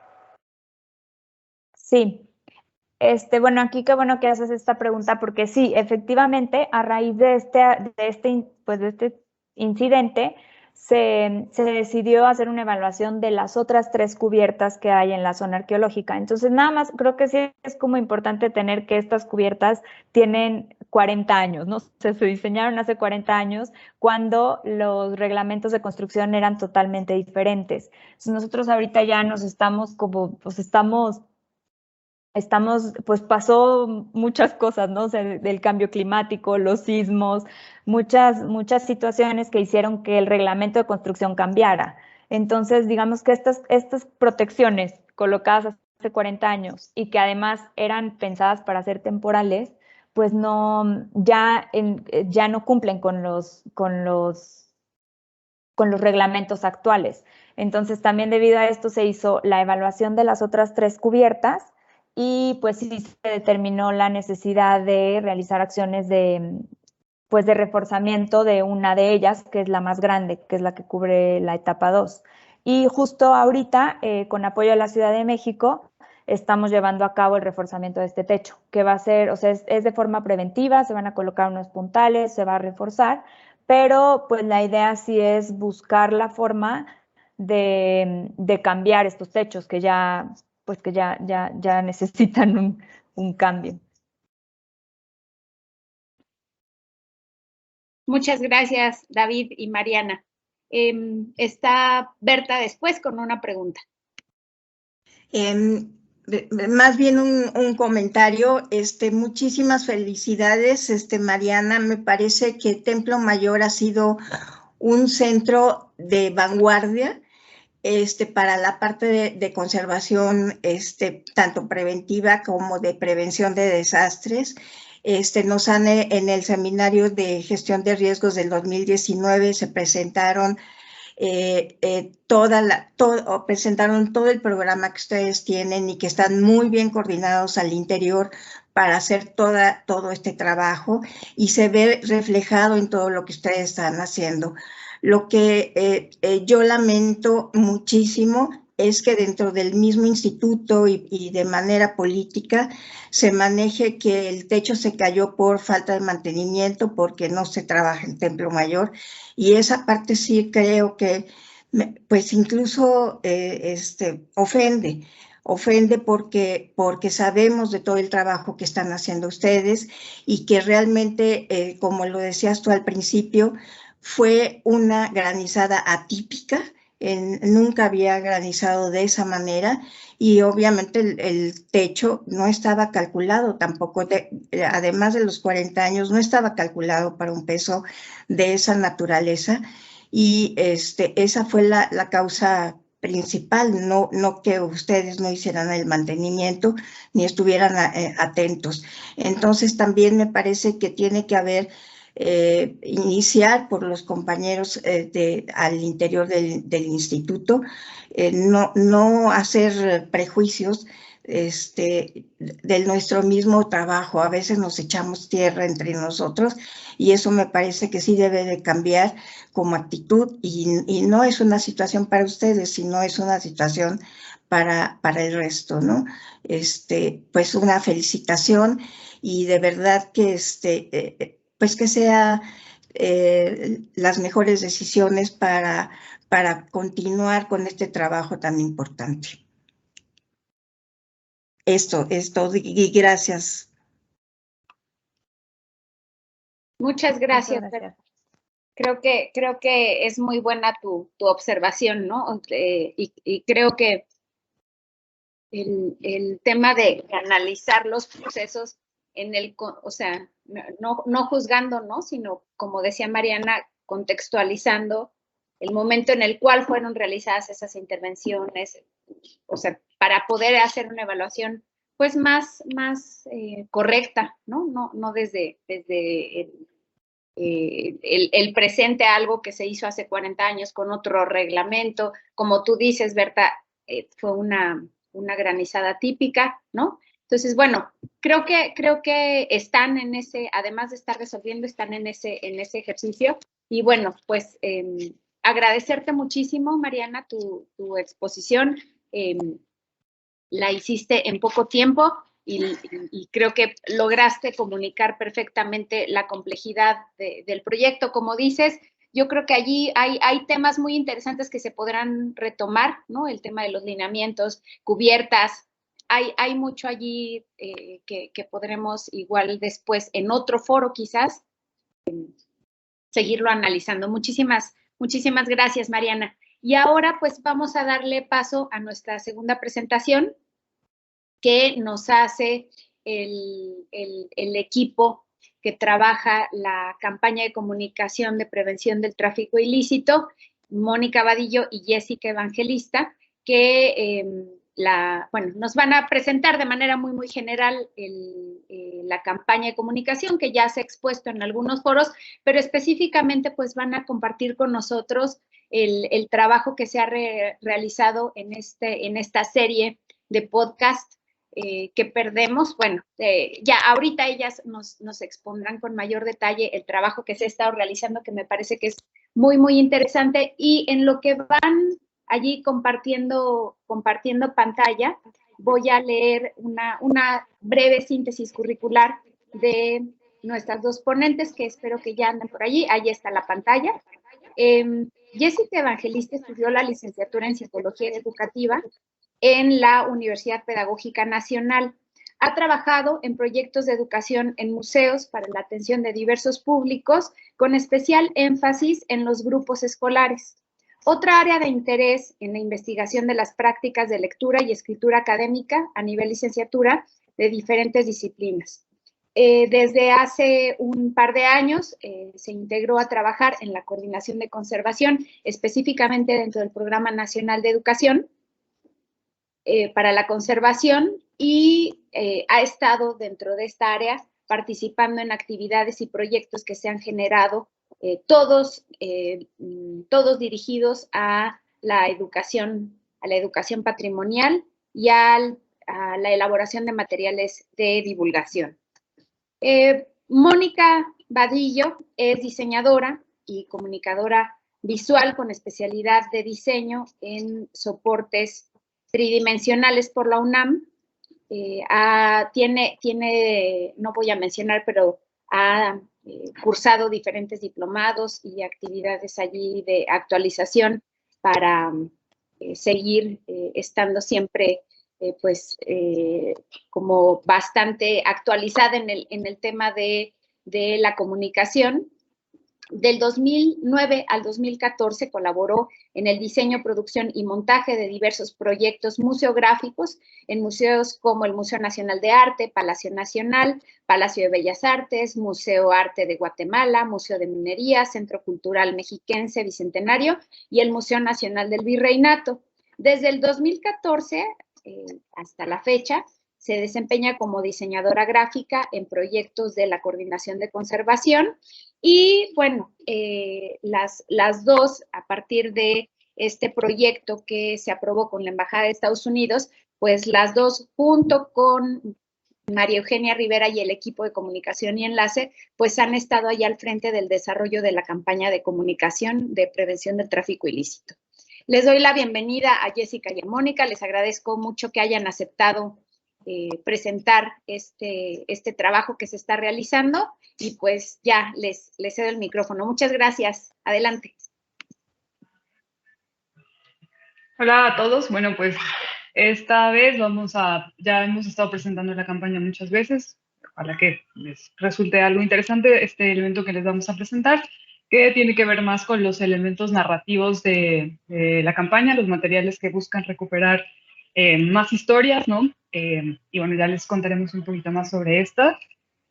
Sí. Bueno, aquí qué bueno que haces esta pregunta, porque sí, efectivamente, a raíz de este incidente, se decidió hacer una evaluación de las otras 3 cubiertas que hay en la zona arqueológica. Entonces, nada más, creo que sí es como importante tener que estas cubiertas tienen 40 años, ¿no? Se diseñaron hace 40 años cuando los reglamentos de construcción eran totalmente diferentes. Entonces, nosotros ahorita ya nos estamos pues pasó muchas cosas, ¿no? O sea, del cambio climático, los sismos, muchas situaciones que hicieron que el reglamento de construcción cambiara. Entonces, digamos que estas protecciones colocadas hace 40 años y que además eran pensadas para ser temporales, pues ya no cumplen con los reglamentos actuales. Entonces, también debido a esto se hizo la evaluación de las otras 3 cubiertas y pues sí se determinó la necesidad de realizar acciones de reforzamiento de una de ellas, que es la más grande, que es la que cubre la etapa 2. Y justo ahorita, con apoyo de la Ciudad de México, estamos llevando a cabo el reforzamiento de este techo, que va a ser, o sea, es de forma preventiva, se van a colocar unos puntales, se va a reforzar, pero pues la idea sí es buscar la forma de cambiar estos techos que ya necesitan un cambio. Muchas gracias, David y Mariana. Está Berta después con una pregunta. Más bien un comentario. Muchísimas felicidades, Mariana. Me parece que Templo Mayor ha sido un centro de vanguardia para la parte de conservación, tanto preventiva como de prevención de desastres. Nos han, en el seminario de gestión de riesgos del 2019 se presentaron presentaron todo el programa que ustedes tienen y que están muy bien coordinados al interior para hacer todo este trabajo y se ve reflejado en todo lo que ustedes están haciendo. Lo que yo lamento muchísimo es que dentro del mismo instituto y de manera política se maneje que el techo se cayó por falta de mantenimiento, porque no se trabaja en Templo Mayor, y esa parte sí creo que pues incluso ofende porque sabemos de todo el trabajo que están haciendo ustedes y que realmente, como lo decías tú al principio, fue una granizada atípica. Nunca había granizado de esa manera y obviamente el techo no estaba calculado tampoco, además de los 40 años, no estaba calculado para un peso de esa naturaleza y esa fue la causa principal, no que ustedes no hicieran el mantenimiento ni estuvieran atentos. Entonces también me parece que tiene que haber iniciar por los compañeros al interior del instituto, no hacer prejuicios de nuestro mismo trabajo. A veces nos echamos tierra entre nosotros y eso me parece que sí debe de cambiar como actitud y no es una situación para ustedes, sino es una situación para el resto, ¿no? Pues una felicitación y de verdad que pues que sea las mejores decisiones para continuar con este trabajo tan importante. Esto y gracias. Muchas gracias. Creo que es muy buena tu observación, ¿no? Y creo que el tema de analizar los procesos o sea, no juzgando, ¿no? Sino, como decía Mariana, contextualizando el momento en el cual fueron realizadas esas intervenciones, o sea, para poder hacer una evaluación pues más correcta, ¿no? No desde el presente a algo que se hizo hace 40 años con otro reglamento. Como tú dices, Berta, fue una granizada típica, ¿no? Entonces, bueno, creo que están en ese, además de estar resolviendo, están en ese ejercicio. Y bueno, pues agradecerte muchísimo, Mariana, tu exposición. La hiciste en poco tiempo y creo que lograste comunicar perfectamente la complejidad del proyecto. Como dices, yo creo que allí hay temas muy interesantes que se podrán retomar, ¿no? El tema de los lineamientos, cubiertas. Hay mucho allí que podremos igual después en otro foro quizás seguirlo analizando. Muchísimas gracias, Mariana. Y ahora pues vamos a darle paso a nuestra segunda presentación que nos hace el equipo que trabaja la campaña de comunicación de prevención del tráfico ilícito, Mónica Vadillo y Jessica Evangelista, que nos van a presentar de manera muy general la campaña de comunicación que ya se ha expuesto en algunos foros, pero específicamente pues van a compartir con nosotros el trabajo que se ha realizado en esta serie de podcast que perdemos. Bueno, ya ahorita ellas nos expondrán con mayor detalle el trabajo que se ha estado realizando, que me parece que es muy interesante, y en lo que van allí compartiendo pantalla, voy a leer una breve síntesis curricular de nuestras dos ponentes, que espero que ya anden por allí. Ahí está la pantalla. Jessica Evangelista estudió la licenciatura en Psicología Educativa en la Universidad Pedagógica Nacional. Ha trabajado en proyectos de educación en museos para la atención de diversos públicos, con especial énfasis en los grupos escolares. Otra área de interés en la investigación de las prácticas de lectura y escritura académica a nivel licenciatura de diferentes disciplinas. Desde hace un par de años se integró a trabajar en la coordinación de conservación, específicamente dentro del Programa Nacional de Educación para la conservación, y ha estado dentro de esta área participando en actividades y proyectos que se han generado, todos dirigidos a la educación patrimonial y a la elaboración de materiales de divulgación. Mónica Vadillo es diseñadora y comunicadora visual con especialidad de diseño en soportes tridimensionales por la UNAM. Tiene, no voy a mencionar, pero ha cursado diferentes diplomados y actividades allí de actualización para seguir estando siempre como bastante actualizada en el tema de la comunicación. Del 2009 al 2014 colaboró en el diseño, producción y montaje de diversos proyectos museográficos en museos como el Museo Nacional de Arte, Palacio Nacional, Palacio de Bellas Artes, Museo Arte de Guatemala, Museo de Minería, Centro Cultural Mexiquense Bicentenario y el Museo Nacional del Virreinato. Desde el 2014 hasta la fecha, se desempeña como diseñadora gráfica en proyectos de la Coordinación de Conservación. Y bueno, las dos, a partir de este proyecto que se aprobó con la Embajada de Estados Unidos, pues las dos, junto con María Eugenia Rivera y el equipo de comunicación y enlace, pues han estado ahí al frente del desarrollo de la campaña de comunicación de prevención del tráfico ilícito. Les doy la bienvenida a Jessica y a Mónica. Les agradezco mucho que hayan aceptado presentar este trabajo que se está realizando, y pues ya les cedo el micrófono. Muchas gracias. Adelante. Hola a todos. Bueno, pues esta vez ya hemos estado presentando la campaña muchas veces. Ojalá que les resulte algo interesante este elemento que les vamos a presentar, que tiene que ver más con los elementos narrativos de la campaña, los materiales que buscan recuperar más historias, ¿no? Y bueno, ya les contaremos un poquito más sobre esta.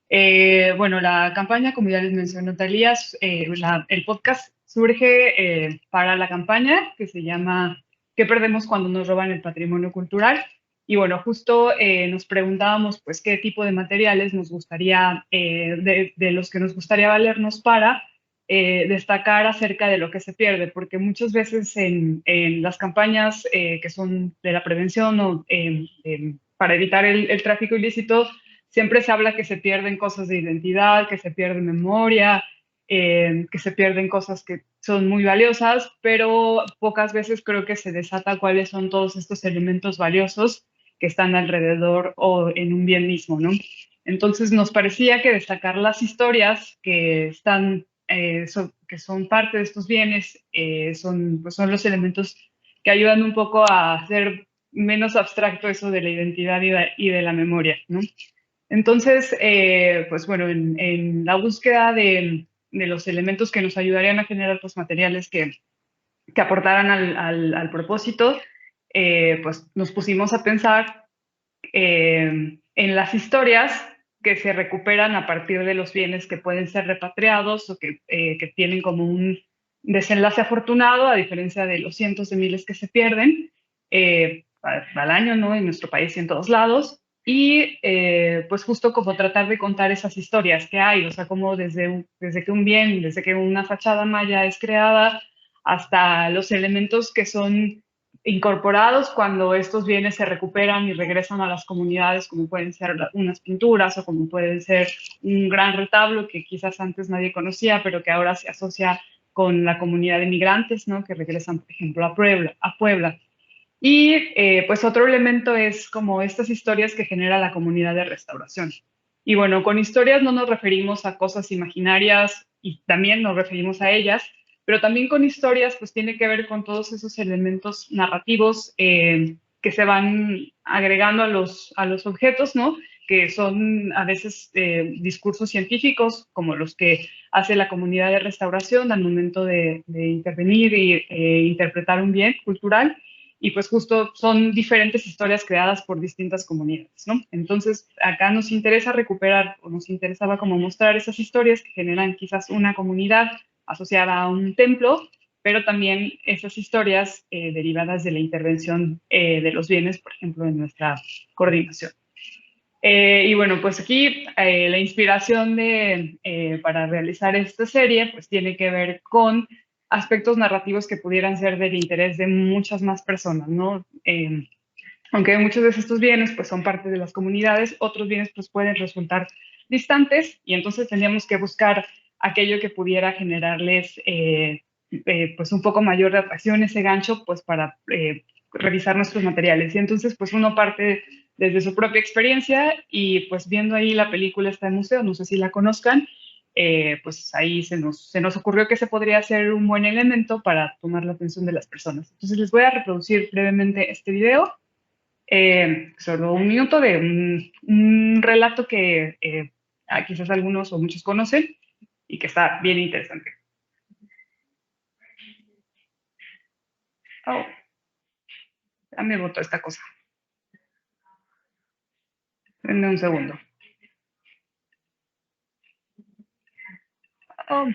Bueno, la campaña, como ya les mencionó Talía, el podcast surge para la campaña que se llama ¿Qué perdemos cuando nos roban el patrimonio cultural? Y bueno, justo nos preguntábamos pues qué tipo de materiales nos gustaría, de los que nos gustaría valernos para destacar acerca de lo que se pierde, porque muchas veces en las campañas que son de la prevención o para evitar el tráfico ilícito, siempre se habla que se pierden cosas de identidad, que se pierde memoria, que se pierden cosas que son muy valiosas, pero pocas veces creo que se desata cuáles son todos estos elementos valiosos que están alrededor o en un bien mismo, ¿no? Entonces nos parecía que destacar las historias que están, que son parte de estos bienes, son los elementos que ayudan un poco a hacer menos abstracto eso de la identidad y de la memoria, ¿no? Entonces, pues bueno, en la búsqueda de los elementos que nos ayudarían a generar los materiales que aportaran al propósito, pues nos pusimos a pensar en las historias que se recuperan a partir de los bienes que pueden ser repatriados o que tienen como un desenlace afortunado, a diferencia de los cientos de miles que se pierden al año, ¿no? En nuestro país y en todos lados. Y pues justo como tratar de contar esas historias que hay, o sea, como desde que un bien, desde que una fachada maya es creada, hasta los elementos que son incorporados cuando estos bienes se recuperan y regresan a las comunidades, como pueden ser unas pinturas o como pueden ser un gran retablo que quizás antes nadie conocía, pero que ahora se asocia con la comunidad de migrantes, ¿no? Que regresan, por ejemplo, a Puebla. Y pues otro elemento es como estas historias que genera la comunidad de restauración. Y bueno, con historias no nos referimos a cosas imaginarias y también nos referimos a ellas, pero también con historias pues tiene que ver con todos esos elementos narrativos que se van agregando a los objetos, ¿no? Que son a veces discursos científicos, como los que hace la comunidad de restauración al momento de intervenir e interpretar un bien cultural. Y pues justo son diferentes historias creadas por distintas comunidades, ¿no? Entonces, acá nos interesa recuperar, o nos interesaba como mostrar esas historias que generan quizás una comunidad asociada a un templo, pero también esas historias derivadas de la intervención de los bienes, por ejemplo, en nuestra coordinación. Y bueno, pues aquí la inspiración para realizar esta serie pues tiene que ver con aspectos narrativos que pudieran ser del interés de muchas más personas, ¿no? Aunque muchos de estos bienes pues son parte de las comunidades, otros bienes pues pueden resultar distantes y entonces tendríamos que buscar aquello que pudiera generarles pues un poco mayor de atracción, ese gancho pues para revisar nuestros materiales. Y entonces pues uno parte desde su propia experiencia y pues viendo ahí la película está en museo, no sé si la conozcan, pues ahí se nos ocurrió que se podría hacer un buen elemento para tomar la atención de las personas. Entonces les voy a reproducir brevemente este video, solo un minuto de un relato que quizás algunos o muchos conocen y que está bien interesante. Oh, ya me botó esta cosa. Denme un segundo. Oh.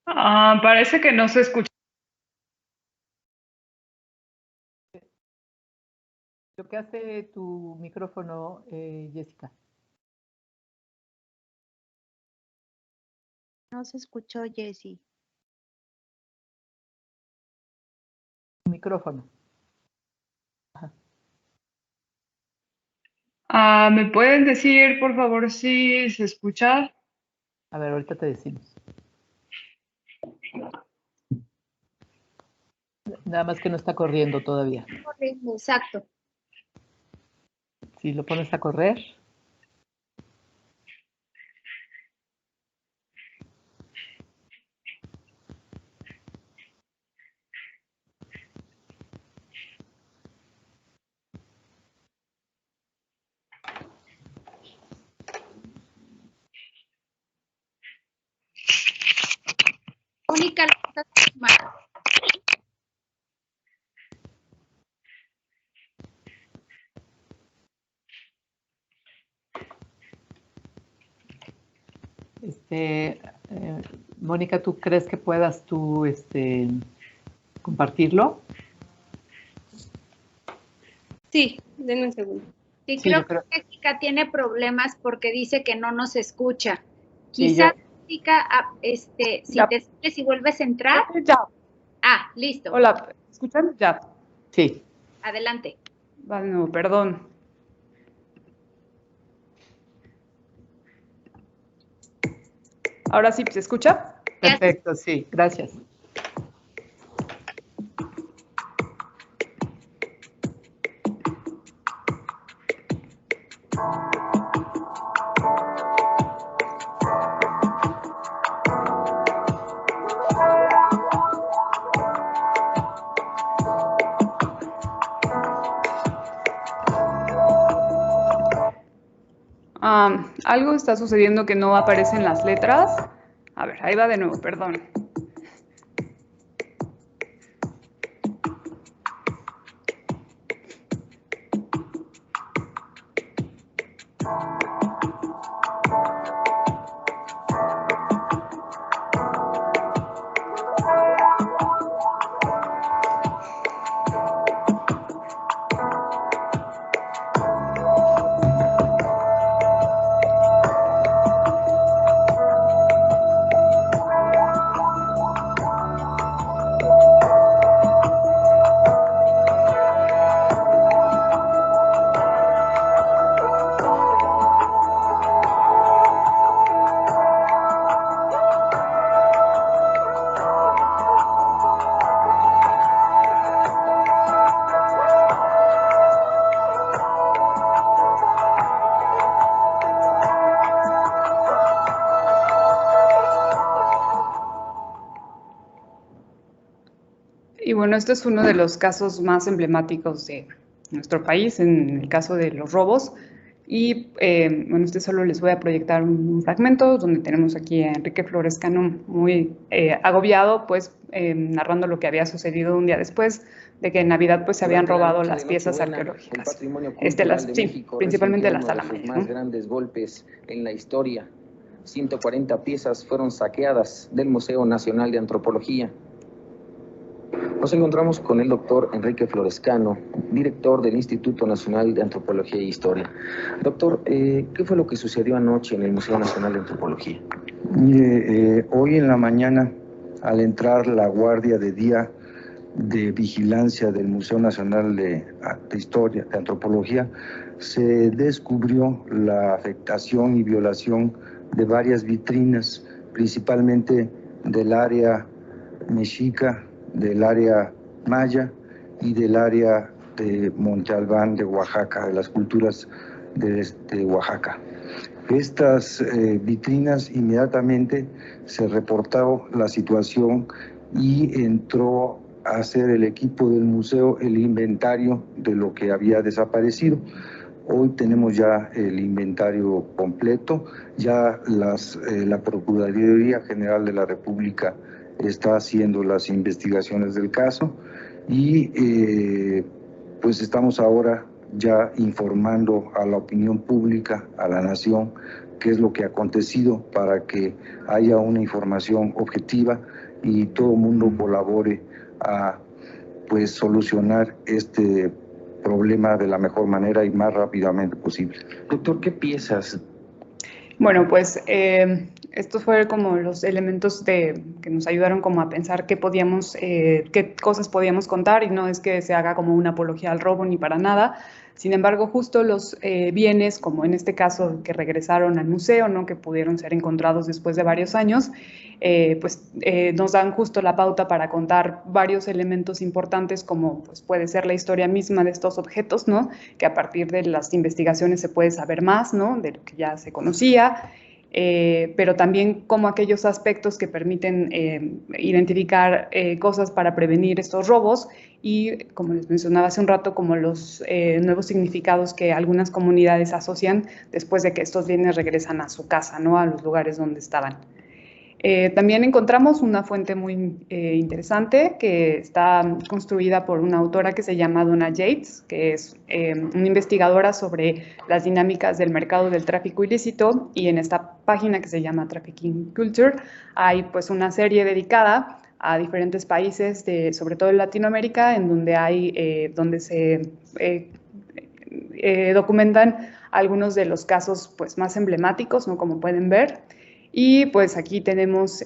Parece que no se escucha. Lo que hace tu micrófono, Jessica. No se escuchó, Jessie. Micrófono. ¿Me pueden decir, por favor, si se escucha? A ver, ahorita te decimos. Nada más que no está corriendo todavía. Exacto. Si lo pones a correr. Mónica, Mónica, ¿tú crees que puedas tú compartirlo? Sí, denme un segundo. Sí, Sí, creo que Jessica tiene problemas porque dice que no nos escucha. Sí, Quizás, Jessica, si Ya. te sales y vuelves a entrar. Ya. Ah, listo. Hola, ¿me escuchan? Ya. Sí. Adelante. Vale, no, perdón. Ahora sí, ¿se escucha? Perfecto, sí, gracias. Algo está sucediendo que no aparecen las letras. A ver, ahí va de nuevo, perdón. Y bueno, este es uno de los casos más emblemáticos de nuestro país, en el caso de los robos. Y bueno, solo les voy a proyectar un fragmento donde tenemos aquí a Enrique Florescano muy agobiado, pues narrando lo que había sucedido un día después de que en Navidad pues se habían robado las piezas arqueológicas. Principalmente las Alamanes, ¿no? Los más grandes golpes en la historia. 140 piezas fueron saqueadas del Museo Nacional de Antropología. Nos encontramos con el doctor Enrique Florescano, director del Instituto Nacional de Antropología e Historia. Doctor, ¿qué fue lo que sucedió anoche en el Museo Nacional de Antropología? Mire, hoy en la mañana, al entrar la Guardia de Día de Vigilancia del Museo Nacional de Historia, de Antropología, se descubrió la afectación y violación de varias vitrinas, principalmente del área mexica, del área maya y del área de Monte Albán de Oaxaca, de las culturas de Oaxaca. Estas vitrinas inmediatamente se reportó la situación y entró a hacer el equipo del museo el inventario de lo que había desaparecido. Hoy tenemos ya el inventario completo, ya la Procuraduría General de la República está haciendo las investigaciones del caso y pues estamos ahora ya informando a la opinión pública, a la nación, qué es lo que ha acontecido para que haya una información objetiva y todo el mundo colabore a pues solucionar este problema de la mejor manera y más rápidamente posible. Doctor, ¿qué piezas? Bueno, pues estos fueron como los elementos que nos ayudaron como a pensar qué cosas podíamos contar, y no es que se haga como una apología al robo ni para nada. Sin embargo, justo los bienes, como en este caso que regresaron al museo, ¿no? Que pudieron ser encontrados después de varios años, nos dan justo la pauta para contar varios elementos importantes, como pues, puede ser la historia misma de estos objetos, ¿no? Que a partir de las investigaciones se puede saber más, ¿no? De lo que ya se conocía. Pero también como aquellos aspectos que permiten identificar cosas para prevenir estos robos, y, como les mencionaba hace un rato, como los nuevos significados que algunas comunidades asocian después de que estos bienes regresan a su casa, ¿no? A los lugares donde estaban. También encontramos una fuente muy interesante que está construida por una autora que se llama Donna Yates, que es una investigadora sobre las dinámicas del mercado del tráfico ilícito, y en esta página que se llama Trafficking Culture hay pues una serie dedicada a diferentes países, sobre todo en Latinoamérica, en donde se documentan algunos de los casos pues, más emblemáticos, ¿no? Como pueden ver. Y pues aquí tenemos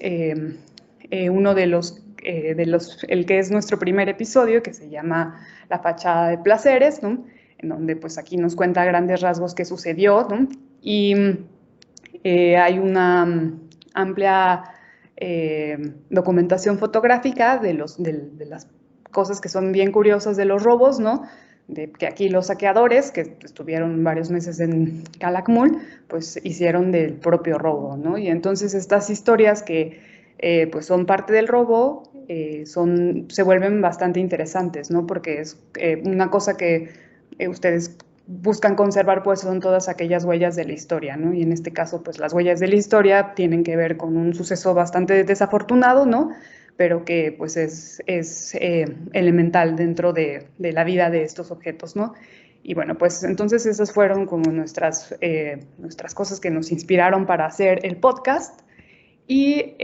uno de los, el que es nuestro primer episodio, que se llama La fachada de placeres, ¿no? En donde pues aquí nos cuenta a grandes rasgos qué sucedió, ¿no? Y hay una amplia documentación fotográfica de las cosas que son bien curiosas de los robos, ¿no? De que aquí los saqueadores, que estuvieron varios meses en Calakmul, pues hicieron del propio robo, ¿no? Y entonces estas historias que pues son parte del robo, se vuelven bastante interesantes, ¿no? Porque es una cosa que ustedes buscan conservar, pues son todas aquellas huellas de la historia, ¿no? Y en este caso, pues las huellas de la historia tienen que ver con un suceso bastante desafortunado, ¿no? Pero que pues es elemental dentro de la vida de estos objetos, ¿no? Y bueno, pues entonces esas fueron como nuestras cosas que nos inspiraron para hacer el podcast, y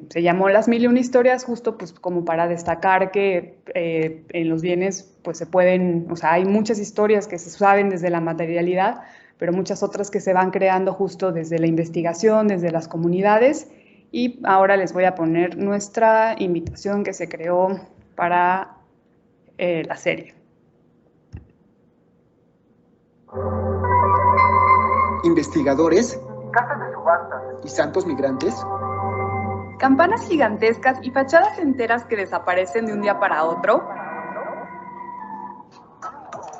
se llamó Las 1001 historias justo pues como para destacar que en los bienes pues se pueden, o sea, hay muchas historias que se saben desde la materialidad, pero muchas otras que se van creando justo desde la investigación, desde las comunidades. Y ahora les voy a poner nuestra invitación que se creó para la serie. Investigadores, casas de subastas y santos migrantes. Campanas gigantescas y fachadas enteras que desaparecen de un día para otro.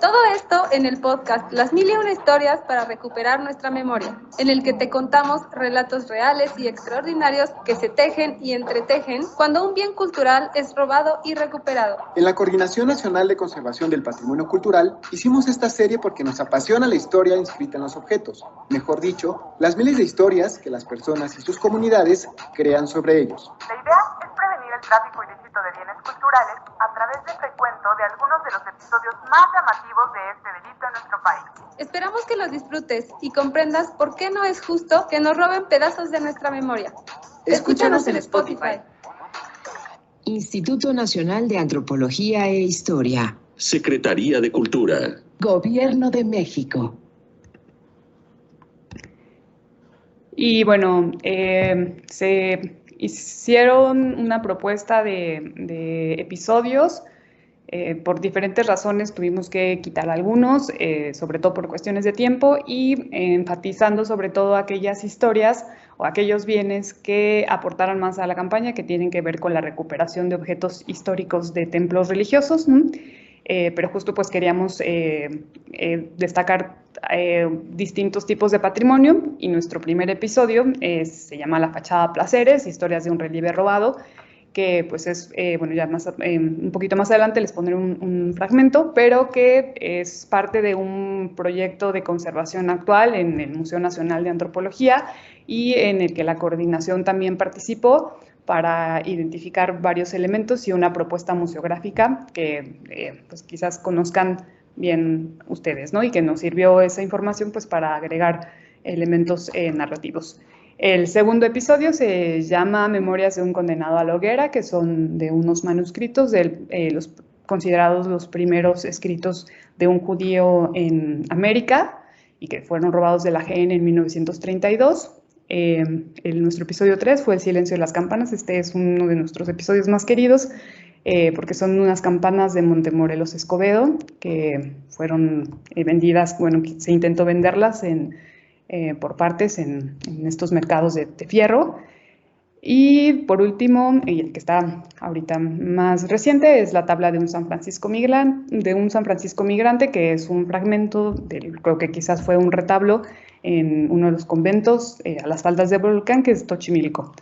Todo esto en el podcast Las 1001 historias para recuperar nuestra memoria, en el que te contamos relatos reales y extraordinarios que se tejen y entretejen cuando un bien cultural es robado y recuperado. En la Coordinación Nacional de Conservación del Patrimonio Cultural hicimos esta serie porque nos apasiona la historia inscrita en los objetos, mejor dicho, las miles de historias que las personas y sus comunidades crean sobre ellos. La idea es prevenir el tráfico ilícito de bienes culturales a través del recuento de algunos de los episodios más llamativos de este delito en nuestro país. Esperamos que los disfrutes y comprendas por qué no es justo que nos roben pedazos de nuestra memoria. Escúchanos en Spotify. Instituto Nacional de Antropología e Historia. Secretaría de Cultura. Gobierno de México. Y bueno, se hicieron una propuesta de episodios. Por diferentes razones tuvimos que quitar algunos, sobre todo por cuestiones de tiempo, y enfatizando sobre todo aquellas historias o aquellos bienes que aportaron más a la campaña, que tienen que ver con la recuperación de objetos históricos de templos religiosos, ¿no? Pero justo pues queríamos destacar distintos tipos de patrimonio, y nuestro primer episodio se llama La fachada Placeres, historias de un relieve robado, que pues es, bueno, ya un poquito más adelante les pondré un fragmento, pero que es parte de un proyecto de conservación actual en el Museo Nacional de Antropología, y en el que la coordinación también participó para identificar varios elementos y una propuesta museográfica que pues quizás conozcan bien ustedes, ¿no? Y que nos sirvió esa información pues para agregar elementos narrativos. El segundo episodio se llama Memorias de un condenado a la hoguera, que son de unos manuscritos considerados los primeros escritos de un judío en América, y que fueron robados de la GN en 1932. Nuestro episodio 3 fue El silencio de las campanas. Este es uno de nuestros episodios más queridos porque son unas campanas de Montemorelos Escobedo que fueron vendidas, bueno, se intentó venderlas por partes en estos mercados de fierro. Y por último, y el que está ahorita más reciente, es la tabla de un San Francisco migrante, que es un fragmento, creo que quizás fue un retablo en uno de los conventos a las faldas del volcán, que es Xochimilco.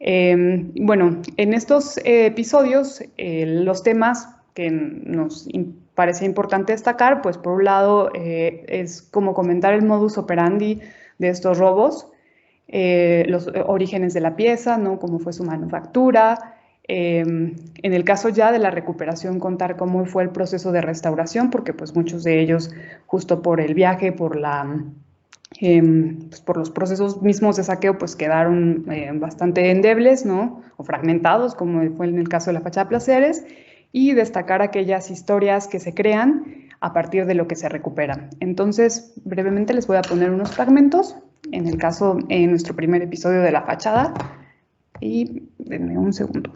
Bueno, en estos episodios, los temas que nos parece importante destacar, pues por un lado es como comentar el modus operandi de estos robos, los orígenes de la pieza, ¿no? Cómo fue su manufactura. En el caso ya de la recuperación, contar cómo fue el proceso de restauración, porque pues muchos de ellos, justo por el viaje, por los procesos mismos de saqueo, pues quedaron bastante endebles, ¿no? O fragmentados, como fue en el caso de la fachada Placeres, y destacar aquellas historias que se crean a partir de lo que se recupera. Entonces, brevemente les voy a poner unos fragmentos. En el caso, en nuestro primer episodio de la fachada, y denme un segundo.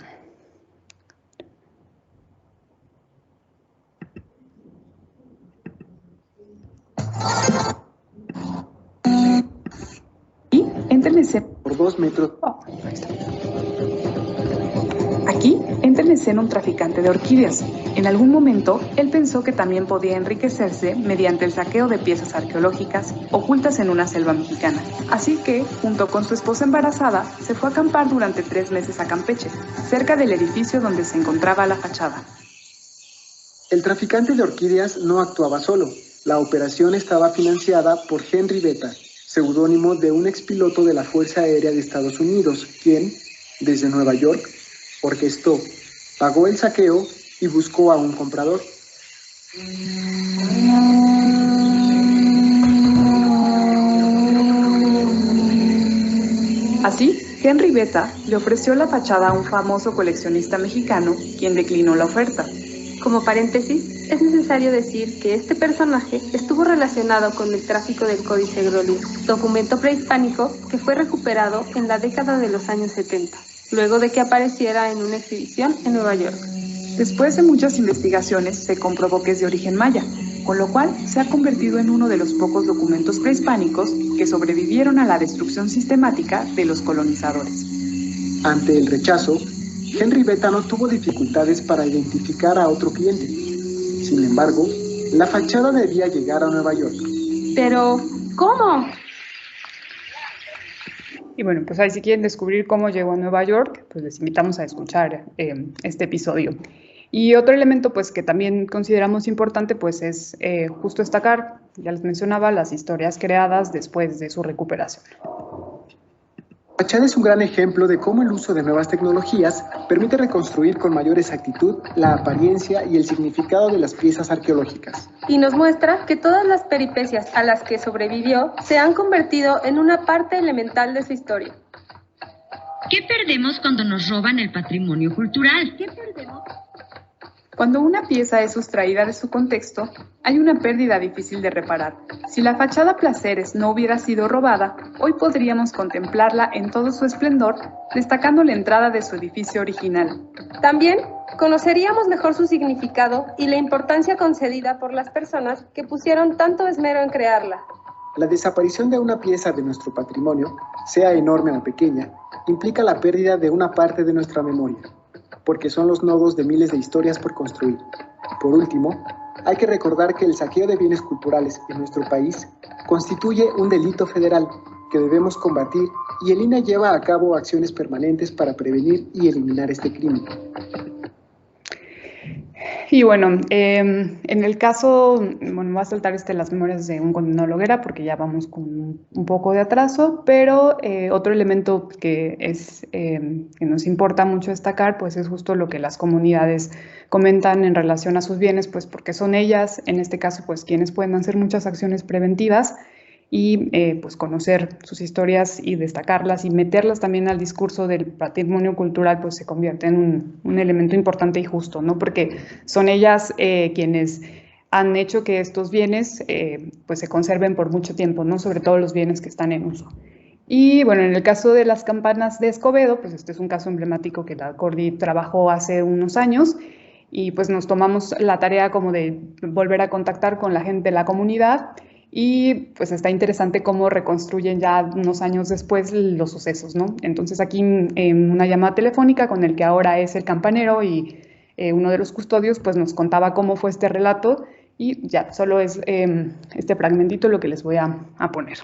Y entrenese por 2 metros. Aquí entra en escena un traficante de orquídeas. En algún momento, él pensó que también podía enriquecerse mediante el saqueo de piezas arqueológicas ocultas en una selva mexicana. Así que, junto con su esposa embarazada, se fue a acampar durante 3 meses a Campeche, cerca del edificio donde se encontraba la fachada. El traficante de orquídeas no actuaba solo. La operación estaba financiada por Henry Beta, seudónimo de un expiloto de la Fuerza Aérea de Estados Unidos, quien, desde Nueva York, orquestó, pagó el saqueo y buscó a un comprador. Así, Henry Beta le ofreció la fachada a un famoso coleccionista mexicano, quien declinó la oferta. Como paréntesis, es necesario decir que este personaje estuvo relacionado con el tráfico del Códice Grolier, documento prehispánico que fue recuperado en la década de los años 70. Luego de que apareciera en una exhibición en Nueva York. Después de muchas investigaciones, se comprobó que es de origen maya, con lo cual se ha convertido en uno de los pocos documentos prehispánicos que sobrevivieron a la destrucción sistemática de los colonizadores. Ante el rechazo, Henry Beta no tuvo dificultades para identificar a otro cliente. Sin embargo, la fachada debía llegar a Nueva York. Pero, ¿cómo? Y bueno, pues ahí si quieren descubrir cómo llegó a Nueva York, pues les invitamos a escuchar este episodio. Y otro elemento pues que también consideramos importante pues es justo destacar, ya les mencionaba, las historias creadas después de su recuperación. La fachada es un gran ejemplo de cómo el uso de nuevas tecnologías permite reconstruir con mayor exactitud la apariencia y el significado de las piezas arqueológicas. Y nos muestra que todas las peripecias a las que sobrevivió se han convertido en una parte elemental de su historia. ¿Qué perdemos cuando nos roban el patrimonio cultural? ¿Qué perdemos? Cuando una pieza es sustraída de su contexto, hay una pérdida difícil de reparar. Si la fachada Placeres no hubiera sido robada, hoy podríamos contemplarla en todo su esplendor, destacando la entrada de su edificio original. También conoceríamos mejor su significado y la importancia concedida por las personas que pusieron tanto esmero en crearla. La desaparición de una pieza de nuestro patrimonio, sea enorme o pequeña, implica la pérdida de una parte de nuestra memoria, porque son los nodos de miles de historias por construir. Por último, hay que recordar que el saqueo de bienes culturales en nuestro país constituye un delito federal que debemos combatir y el INAH lleva a cabo acciones permanentes para prevenir y eliminar este crimen. Y bueno, en el caso, bueno, voy a saltar las memorias de un condenado Loguera porque ya vamos con un poco de atraso, pero otro elemento que nos importa mucho destacar, pues es justo lo que las comunidades comentan en relación a sus bienes, pues porque son ellas, en este caso, pues quienes pueden hacer muchas acciones preventivas y pues conocer sus historias y destacarlas y meterlas también al discurso del patrimonio cultural, pues se convierte en un elemento importante y justo, ¿no? Porque son ellas quienes han hecho que estos bienes pues se conserven por mucho tiempo, ¿no? Sobre todo los bienes que están en uso. Y bueno, en el caso de las campanas de Escobedo, pues este es un caso emblemático que la Cordi trabajó hace unos años y pues nos tomamos la tarea como de volver a contactar con la gente de la comunidad y pues está interesante cómo reconstruyen ya unos años después los sucesos, ¿no? Entonces aquí en una llamada telefónica con el que ahora es el campanero y uno de los custodios, pues nos contaba cómo fue este relato y ya, solo es este fragmentito lo que les voy a poner.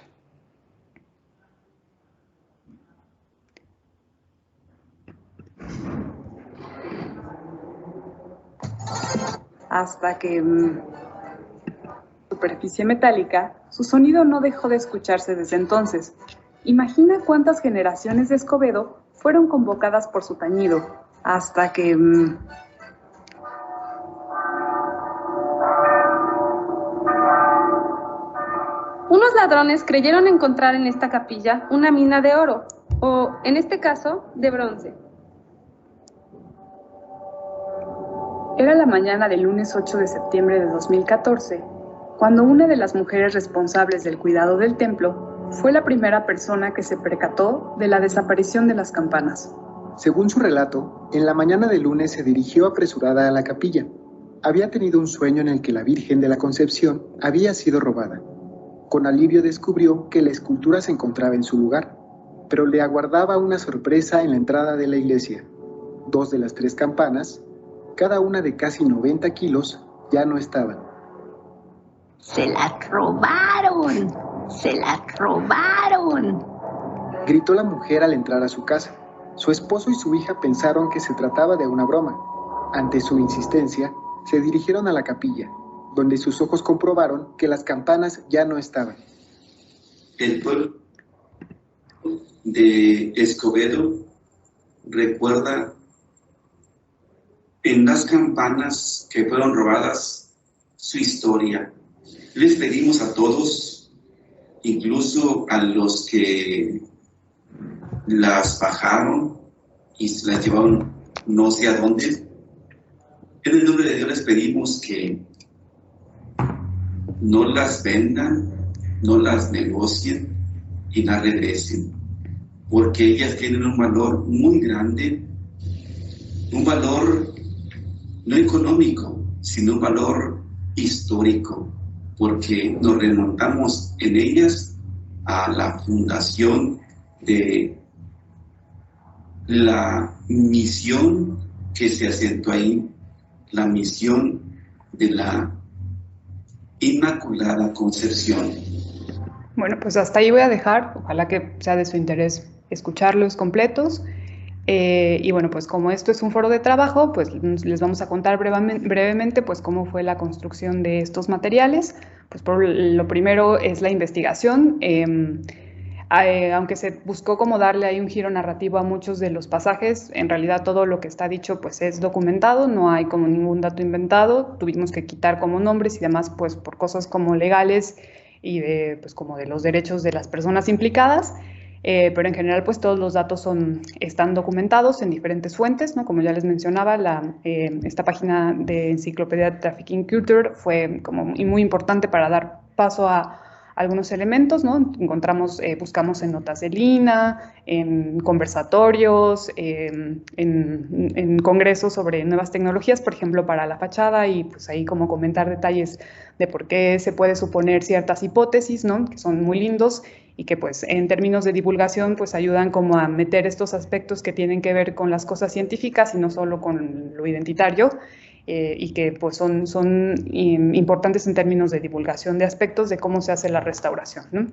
Hasta que superficie metálica, su sonido no dejó de escucharse desde entonces. Imagina cuántas generaciones de Escobedo fueron convocadas por su tañido, hasta que... Unos ladrones creyeron encontrar en esta capilla una mina de oro, o en este caso, de bronce. Era la mañana del lunes 8 de septiembre de 2014, cuando una de las mujeres responsables del cuidado del templo fue la primera persona que se percató de la desaparición de las campanas. Según su relato, en la mañana del lunes se dirigió apresurada a la capilla. Había tenido un sueño en el que la Virgen de la Concepción había sido robada. Con alivio descubrió que la escultura se encontraba en su lugar, pero le aguardaba una sorpresa en la entrada de la iglesia. 2 de las 3 campanas, cada una de casi 90 kilos, ya no estaban. ¡Se las robaron! ¡Se las robaron! Gritó la mujer al entrar a su casa. Su esposo y su hija pensaron que se trataba de una broma. Ante su insistencia, se dirigieron a la capilla, donde sus ojos comprobaron que las campanas ya no estaban. El pueblo de Escobedo recuerda en las campanas que fueron robadas su historia. Les pedimos a todos, incluso a los que las bajaron y se las llevaron no sé a dónde, en el nombre de Dios les pedimos que no las vendan, no las negocien y las regresen, porque ellas tienen un valor muy grande, un valor no económico, sino un valor histórico, porque nos remontamos en ellas a la fundación de la misión que se asentó ahí, la misión de la Inmaculada Concepción. Bueno, pues hasta ahí voy a dejar, ojalá que sea de su interés escucharlos completos. Y bueno, pues como esto es un foro de trabajo, pues les vamos a contar brevemente pues cómo fue la construcción de estos materiales. Pues lo primero es la investigación. Aunque se buscó como darle ahí un giro narrativo a muchos de los pasajes, en realidad todo lo que está dicho pues es documentado, no hay como ningún dato inventado. Tuvimos que quitar como nombres y demás pues por cosas como legales y de pues como de los derechos de las personas implicadas. Pero en general pues todos los datos están documentados en diferentes fuentes, ¿no? Como ya les mencionaba, esta página de Enciclopedia Trafficking Culture fue como muy importante para dar paso a algunos elementos, ¿no? Buscamos en notas de Lina, en conversatorios, en congresos sobre nuevas tecnologías, por ejemplo, para la fachada, y pues ahí como comentar detalles de por qué se puede suponer ciertas hipótesis, ¿no? Que son muy lindos y que pues en términos de divulgación pues ayudan como a meter estos aspectos que tienen que ver con las cosas científicas y no solo con lo identitario, y que pues son importantes en términos de divulgación de aspectos de cómo se hace la restauración, ¿no?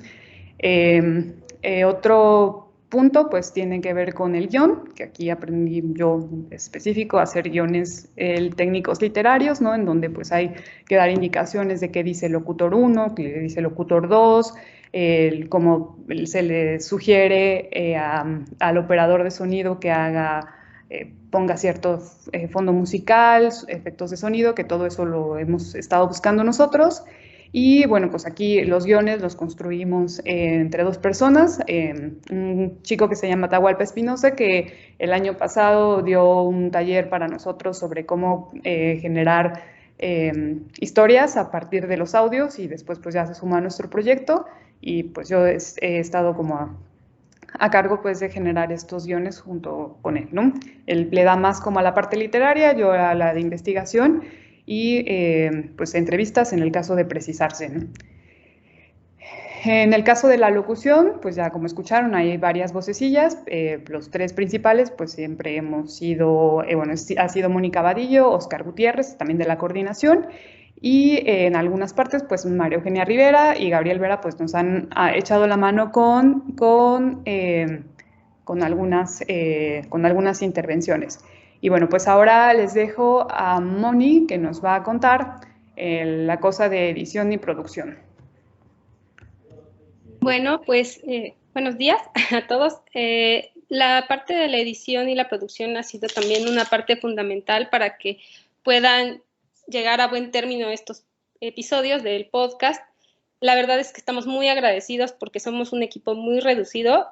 Otro punto pues tiene que ver con el guión, que aquí aprendí yo específico a hacer guiones técnicos literarios, ¿no? En donde pues hay que dar indicaciones de qué dice el locutor 1, qué dice el locutor 2, cómo se le sugiere al operador de sonido que ponga cierto fondo musical, efectos de sonido, que todo eso lo hemos estado buscando nosotros. Y bueno, pues aquí los guiones los construimos entre 2 personas. Un chico que se llama Atahualpa Espinosa, que el año pasado dio un taller para nosotros sobre cómo generar historias a partir de los audios y después pues ya se suma a nuestro proyecto y pues yo he estado como a cargo pues de generar estos guiones junto con él, ¿no? Él le da más como a la parte literaria, yo a la de investigación y pues entrevistas en el caso de precisarse, ¿no? En el caso de la locución, pues ya como escucharon, hay varias vocecillas. Los tres principales, pues siempre hemos sido, ha sido Mónica Vadillo, Oscar Gutiérrez, también de la coordinación, y en algunas partes, pues María Eugenia Rivera y Gabriel Vera, pues nos han echado la mano con algunas intervenciones. Y bueno, pues ahora les dejo a Moni, que nos va a contar la cosa de edición y producción. Bueno, pues buenos días a todos. La parte de la edición y la producción ha sido también una parte fundamental para que puedan llegar a buen término estos episodios del podcast. La verdad es que estamos muy agradecidos porque somos un equipo muy reducido,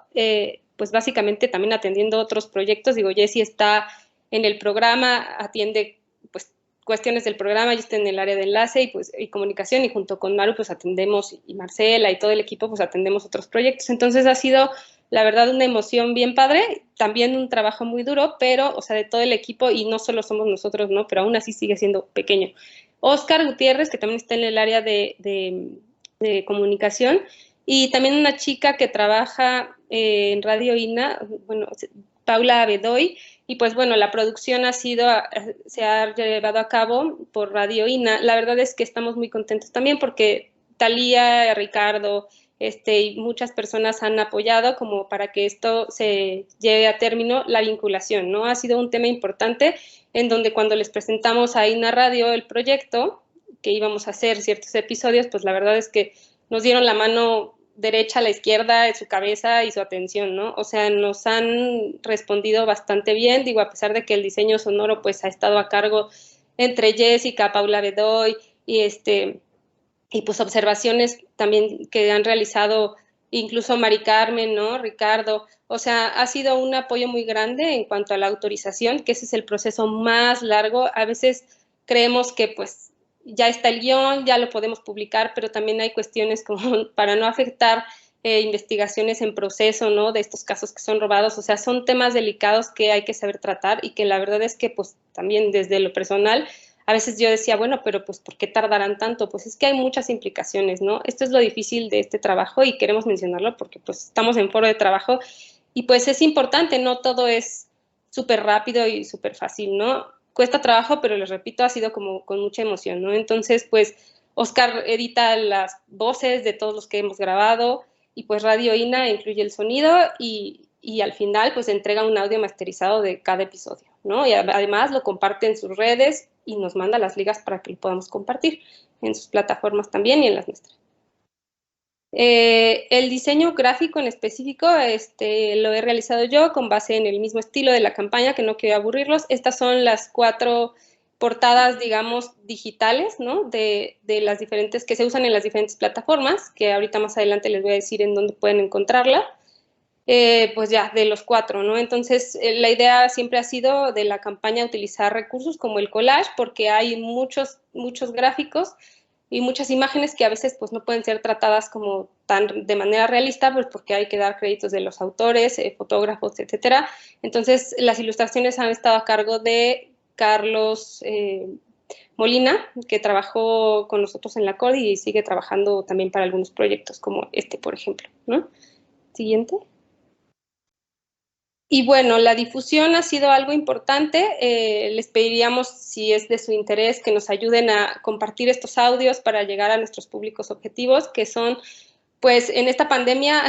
pues básicamente también atendiendo otros proyectos. Digo, Jessie está en el programa, atiende pues cuestiones del programa, yo estoy en el área de enlace y comunicación, y junto con Maru pues atendemos, y Marcela y todo el equipo pues atendemos otros proyectos. Entonces ha sido la verdad una emoción bien padre, también un trabajo muy duro, pero o sea de todo el equipo, y no solo somos nosotros, ¿no? Pero aún así sigue siendo pequeño. Oscar Gutiérrez, que también está en el área de comunicación, y también una chica que trabaja en Radio INA, bueno, Paula Bedoy, y pues bueno, la producción se ha llevado a cabo por Radio INA. La verdad es que estamos muy contentos también porque Talía, Ricardo, y muchas personas han apoyado como para que esto se lleve a término, la vinculación, ¿no? Ha sido un tema importante en donde cuando les presentamos a INA Radio el proyecto, que íbamos a hacer ciertos episodios, pues la verdad es que nos dieron la mano derecha, a la izquierda, de su cabeza y su atención, ¿no? O sea, nos han respondido bastante bien, digo, a pesar de que el diseño sonoro pues ha estado a cargo entre Jessica, Paula Bedoy y pues observaciones también que han realizado incluso Mari Carmen, ¿no? Ricardo, o sea, ha sido un apoyo muy grande en cuanto a la autorización, que ese es el proceso más largo. A veces creemos que pues ya está el guión, ya lo podemos publicar, pero también hay cuestiones como para no afectar investigaciones en proceso, ¿no? De estos casos que son robados, o sea, son temas delicados que hay que saber tratar y que la verdad es que pues también desde lo personal, a veces yo decía, bueno, pero pues ¿por qué tardarán tanto? Pues es que hay muchas implicaciones, ¿no? Esto es lo difícil de este trabajo y queremos mencionarlo porque pues estamos en foro de trabajo y pues es importante, no todo es súper rápido y súper fácil, ¿no? Cuesta trabajo, pero les repito, ha sido como con mucha emoción, ¿no? Entonces, pues, Oscar edita las voces de todos los que hemos grabado y pues Radio INA incluye el sonido y al final, pues, entrega un audio masterizado de cada episodio, ¿no? Y además lo comparte en sus redes y nos manda las ligas para que lo podamos compartir en sus plataformas también y en las nuestras. El diseño gráfico en específico lo he realizado yo con base en el mismo estilo de la campaña, que no quiero aburrirlos. Estas son las 4 portadas, digamos, digitales, ¿no? De las diferentes, que se usan en las diferentes plataformas, que ahorita más adelante les voy a decir en dónde pueden encontrarla. Pues ya, de los 4, ¿no? Entonces, la idea siempre ha sido de la campaña utilizar recursos como el collage, porque hay muchos gráficos y muchas imágenes que a veces pues no pueden ser tratadas como tan de manera realista, pues porque hay que dar créditos de los autores, fotógrafos, etcétera. Entonces, las ilustraciones han estado a cargo de Carlos Molina, que trabajó con nosotros en la COD y sigue trabajando también para algunos proyectos como por ejemplo, ¿no? Siguiente. Y bueno, la difusión ha sido algo importante. Les pediríamos, si es de su interés, que nos ayuden a compartir estos audios para llegar a nuestros públicos objetivos, que son, pues, en esta pandemia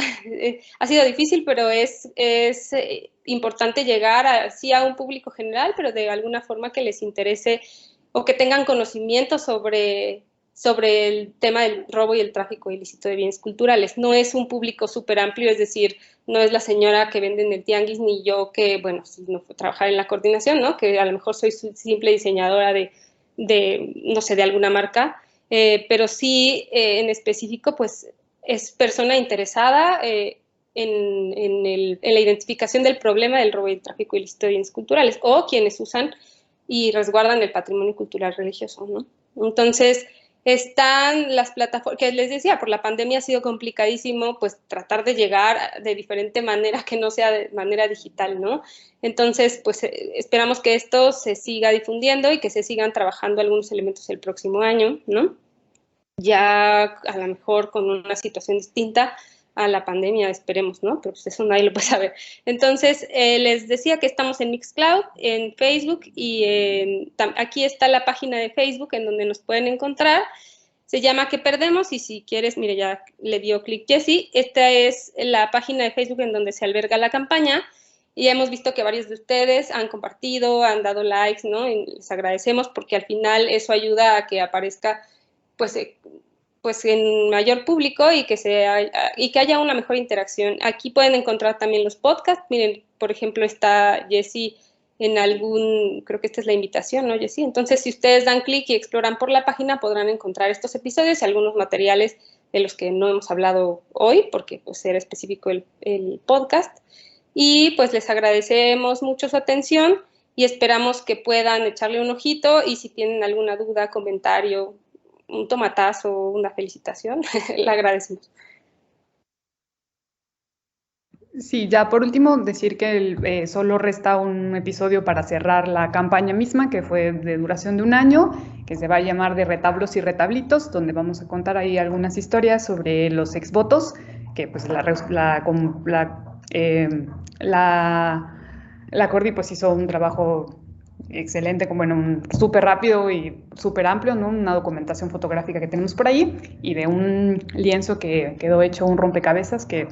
ha sido difícil, pero es importante llegar sí a un público general, pero de alguna forma que les interese o que tengan conocimiento sobre el tema del robo y el tráfico ilícito de bienes culturales. No es un público súper amplio, es decir, no es la señora que vende en el tianguis, ni yo que, bueno, si no fue trabajar en la coordinación, ¿no? Que a lo mejor soy simple diseñadora de no sé, de alguna marca, pero sí, en específico, pues, es persona interesada en la identificación del problema del robo y el tráfico ilícito de bienes culturales, o quienes usan y resguardan el patrimonio cultural religioso, ¿no? Entonces, están las plataformas, que les decía, por la pandemia ha sido complicadísimo, pues tratar de llegar de diferente manera que no sea de manera digital, ¿no? Entonces, pues esperamos que esto se siga difundiendo y que se sigan trabajando algunos elementos el próximo año, ¿no? Ya a lo mejor con una situación distinta a la pandemia, esperemos, ¿no? Pero pues eso nadie lo puede saber. Entonces, les decía que estamos en Mixcloud, en Facebook, y aquí está la página de Facebook en donde nos pueden encontrar. Se llama ¿Qué perdemos? Y si quieres, mire, ya le dio clic Jessie. Esta es la página de Facebook en donde se alberga la campaña, y hemos visto que varios de ustedes han compartido, han dado likes, ¿no? Y les agradecemos porque al final eso ayuda a que aparezca pues en mayor público y que haya una mejor interacción. Aquí pueden encontrar también los podcasts. Miren, por ejemplo, está Jessie en creo que esta es la invitación, ¿no, Jessie? Entonces, si ustedes dan clic y exploran por la página, podrán encontrar estos episodios y algunos materiales de los que no hemos hablado hoy, porque pues era específico el podcast. Y pues les agradecemos mucho su atención y esperamos que puedan echarle un ojito, y si tienen alguna duda, comentario, un tomatazo, una felicitación, le agradecemos. Sí, ya por último decir que solo resta un episodio para cerrar la campaña misma, que fue de duración de 1 año, que se va a llamar de Retablos y Retablitos, donde vamos a contar ahí algunas historias sobre los exvotos, que pues la Cordi pues hizo un trabajo excelente, súper rápido y súper amplio, ¿no? Una documentación fotográfica que tenemos por ahí, y de un lienzo que quedó hecho un rompecabezas que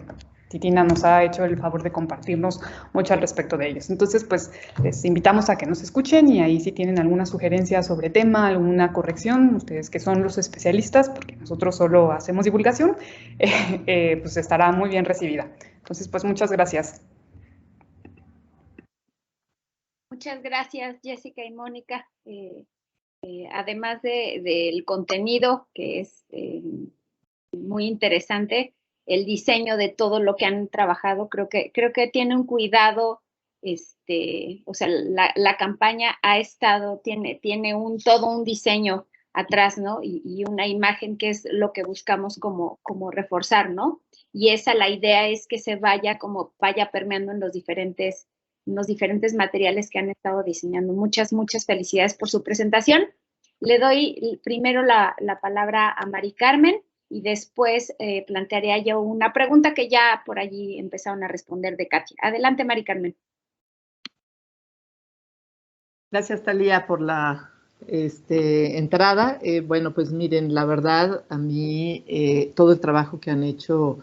Titina nos ha hecho el favor de compartirnos mucho al respecto de ellos. Entonces, pues les invitamos a que nos escuchen, y ahí si tienen alguna sugerencia sobre tema, alguna corrección, ustedes que son los especialistas, porque nosotros solo hacemos divulgación, pues estará muy bien recibida. Entonces, pues muchas gracias. Muchas gracias, Jessica y Mónica. Además del contenido, que es muy interesante, el diseño de todo lo que han trabajado, creo que tiene un cuidado, o sea, la campaña tiene todo un diseño atrás, ¿no? Y una imagen que es lo que buscamos como reforzar, ¿no? Y la idea es que vaya permeando en los diferentes materiales que han estado diseñando. Muchas felicidades por su presentación. Le doy primero la palabra a Mari Carmen, y después plantearía yo una pregunta que ya por allí empezaron a responder de Katia. Adelante, Mari Carmen. Gracias, Talía, por la entrada. Bueno, pues miren, la verdad, a mí todo el trabajo que han hecho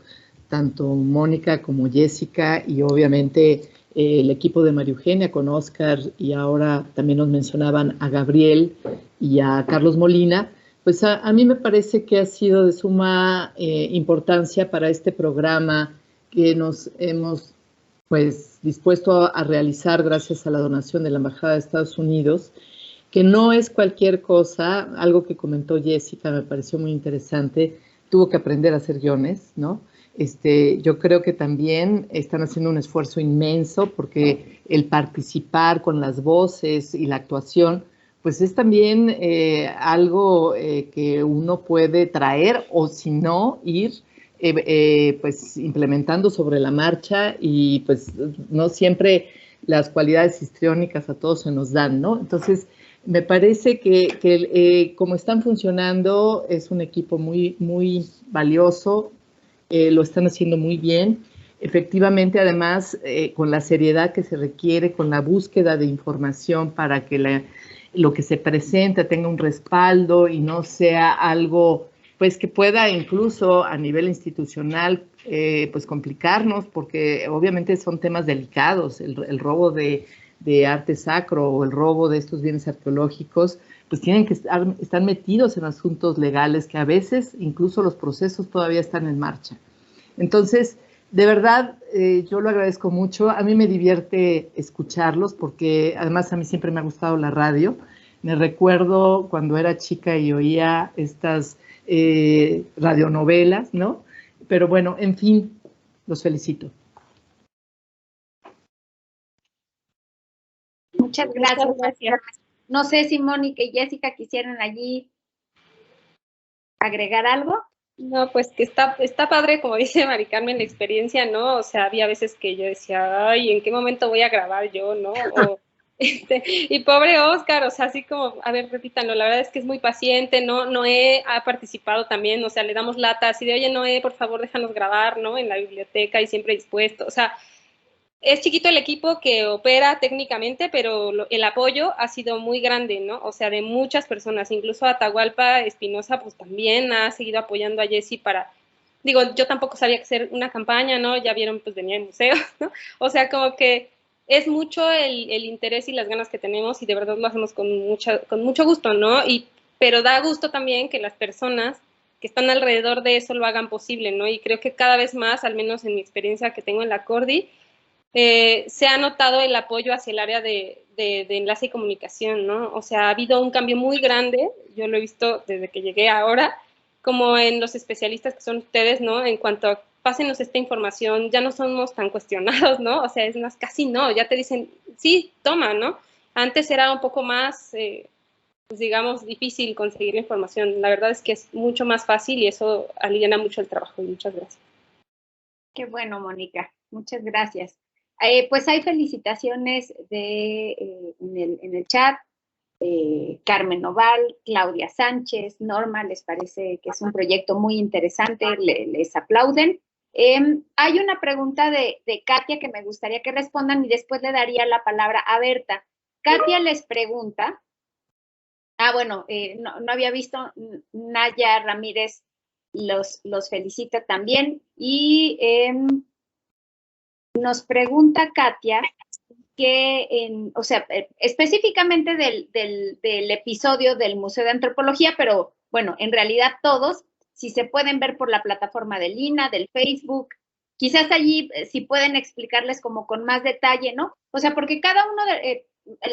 tanto Mónica como Jessica, y obviamente el equipo de María Eugenia con Oscar, y ahora también nos mencionaban a Gabriel y a Carlos Molina, pues a mí me parece que ha sido de suma importancia para este programa que nos hemos pues dispuesto a realizar gracias a la donación de la Embajada de Estados Unidos, que no es cualquier cosa. Algo que comentó Jessica me pareció muy interesante, tuvo que aprender a hacer guiones, ¿no? Yo creo que también están haciendo un esfuerzo inmenso, porque el participar con las voces y la actuación, pues es también algo que uno puede traer, o si no, ir pues implementando sobre la marcha, y pues no siempre las cualidades histriónicas a todos se nos dan, ¿no? Entonces, me parece que como están funcionando, es un equipo muy valioso, lo están haciendo muy bien. Efectivamente, además, con la seriedad que se requiere, con la búsqueda de información para que lo que se presenta tenga un respaldo y no sea algo pues que pueda incluso a nivel institucional pues complicarnos, porque obviamente son temas delicados, el robo de arte sacro o el robo de estos bienes arqueológicos, pues tienen que estar metidos en asuntos legales que a veces incluso los procesos todavía están en marcha. Entonces, de verdad, yo lo agradezco mucho. A mí me divierte escucharlos, porque además a mí siempre me ha gustado la radio. Me recuerdo cuando era chica y oía estas radionovelas, ¿no? Pero bueno, en fin, los felicito. Muchas gracias. No sé si Mónica y Jessica quisieran allí agregar algo? No, pues que está padre, como dice Mari Carmen, la experiencia, ¿no? O sea, había veces que yo decía, ay, ¿en qué momento voy a grabar yo, no? Y pobre Oscar, o sea, así como, a ver, repítanlo, la verdad es que es muy paciente, ¿no? Noé ha participado también, o sea, le damos lata así de, oye, Noé, por favor, déjanos grabar, ¿no? En la biblioteca y siempre dispuesto, o sea, es chiquito el equipo que opera técnicamente, pero el apoyo ha sido muy grande, ¿no? O sea, de muchas personas, incluso Atahualpa Espinosa, pues también ha seguido apoyando a Jessie para, digo, yo tampoco sabía que hacer una campaña, ¿no? Ya vieron, pues venía en museo, ¿no? O sea, como que es mucho el interés y las ganas que tenemos y de verdad lo hacemos con mucho gusto, ¿no? Pero da gusto también que las personas que están alrededor de eso lo hagan posible, ¿no? Y creo que cada vez más, al menos en mi experiencia que tengo en la Cordi, se ha notado el apoyo hacia el área de enlace y comunicación, ¿no? O sea, ha habido un cambio muy grande, yo lo he visto desde que llegué ahora, como en los especialistas que son ustedes, ¿no? En cuanto a pásenos esta información, ya no somos tan cuestionados, ¿no? O sea, es más, casi no, ya te dicen, sí, toma, ¿no? Antes era un poco más, pues digamos, difícil conseguir información. La verdad es que es mucho más fácil y eso aliviana mucho el trabajo. Y muchas gracias. Qué bueno, Mónica. Muchas gracias. Pues hay felicitaciones en el chat. Carmen Noval, Claudia Sánchez, Norma, les parece que es un proyecto muy interesante, les aplauden. Hay una pregunta de Katia que me gustaría que respondan y después le daría la palabra a Berta. Katia les pregunta, bueno, no había visto, Naya Ramírez los felicita también y nos pregunta Katia que, o sea, específicamente del episodio del Museo de Antropología, pero bueno, en realidad todos, si se pueden ver por la plataforma del INA, del Facebook, quizás allí si pueden explicarles como con más detalle, ¿no? O sea, porque cada uno,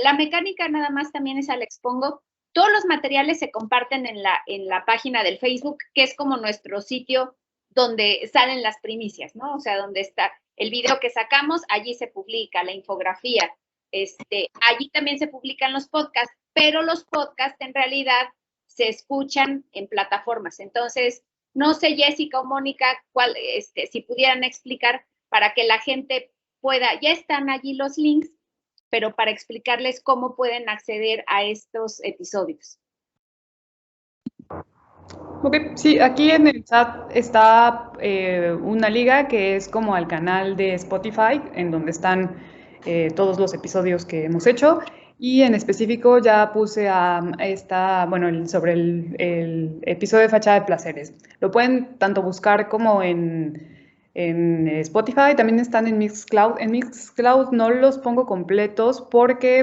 la mecánica nada más también es al expongo, todos los materiales se comparten en la página del Facebook, que es como nuestro sitio donde salen las primicias, ¿no? O sea, donde está el video que sacamos, allí se publica la infografía. Allí también se publican los podcasts, pero los podcasts en realidad se escuchan en plataformas. Entonces, no sé, Jessica o Mónica, si pudieran explicar para que la gente pueda, ya están allí los links, pero para explicarles cómo pueden acceder a estos episodios. Ok, sí, aquí en el chat está una liga que es como al canal de Spotify, en donde están todos los episodios que hemos hecho. Y en específico ya puse sobre el episodio de Fachada de Placeres. Lo pueden tanto buscar como en Spotify, también están en Mixcloud. En Mixcloud no los pongo completos porque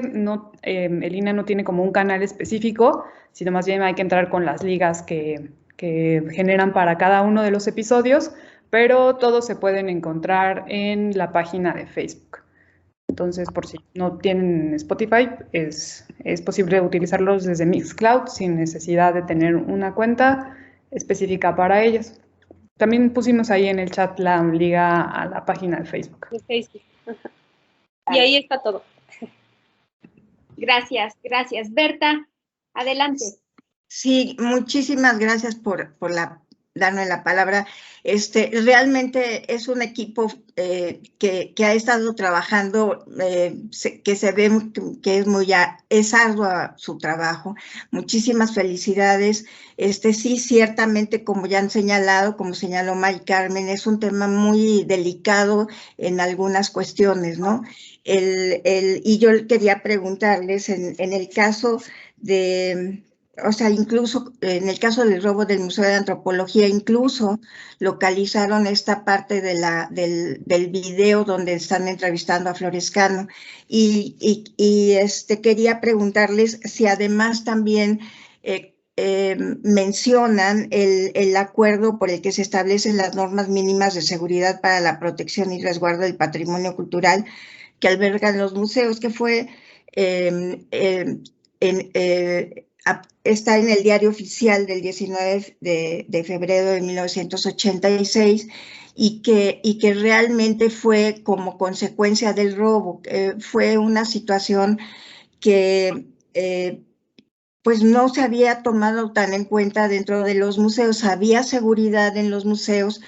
el INA no tiene como un canal específico, sino más bien hay que entrar con las ligas que generan para cada uno de los episodios, pero todos se pueden encontrar en la página de Facebook. Entonces, por si no tienen Spotify, es posible utilizarlos desde Mixcloud sin necesidad de tener una cuenta específica para ellos. También pusimos ahí en el chat la liga a la página de Facebook. De Facebook. Y ahí está todo. Gracias. Berta, adelante. Sí, muchísimas gracias por darme la palabra. Realmente es un equipo que ha estado trabajando, que se ve que es ardua su trabajo. Muchísimas felicidades. Sí, ciertamente, como ya han señalado, como señaló Mari Carmen, es un tema muy delicado en algunas cuestiones, ¿no? Y yo quería preguntarles, en el caso de... O sea, incluso en el caso del robo del Museo de Antropología, incluso localizaron esta parte del video donde están entrevistando a Florescano. Y quería preguntarles si además también mencionan el acuerdo por el que se establecen las normas mínimas de seguridad para la protección y resguardo del patrimonio cultural que albergan los museos, que fue está en el diario oficial del 19 de febrero de 1986 y que realmente fue como consecuencia del robo. Fue una situación que pues no se había tomado tan en cuenta dentro de los museos. Había seguridad en los museos,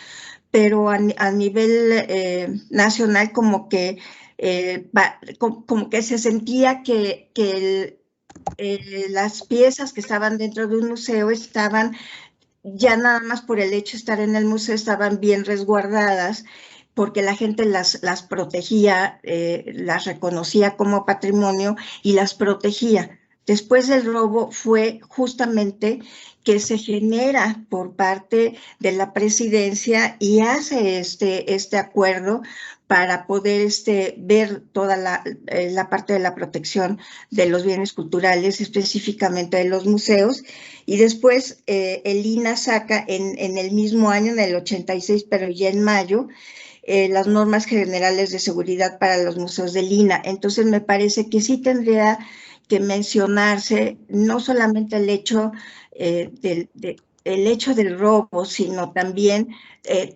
pero a nivel nacional como que se sentía que las piezas que estaban dentro de un museo estaban, ya nada más por el hecho de estar en el museo, estaban bien resguardadas, porque la gente las protegía, las reconocía como patrimonio y las protegía. Después del robo fue justamente que se genera por parte de la presidencia y hace este acuerdo para poder ver toda la parte de la protección de los bienes culturales, específicamente de los museos. Y después el INAH saca en el mismo año, en el 86, pero ya en mayo, las normas generales de seguridad para los museos del INAH. Entonces me parece que sí tendría que mencionarse no solamente el hecho del robo, sino también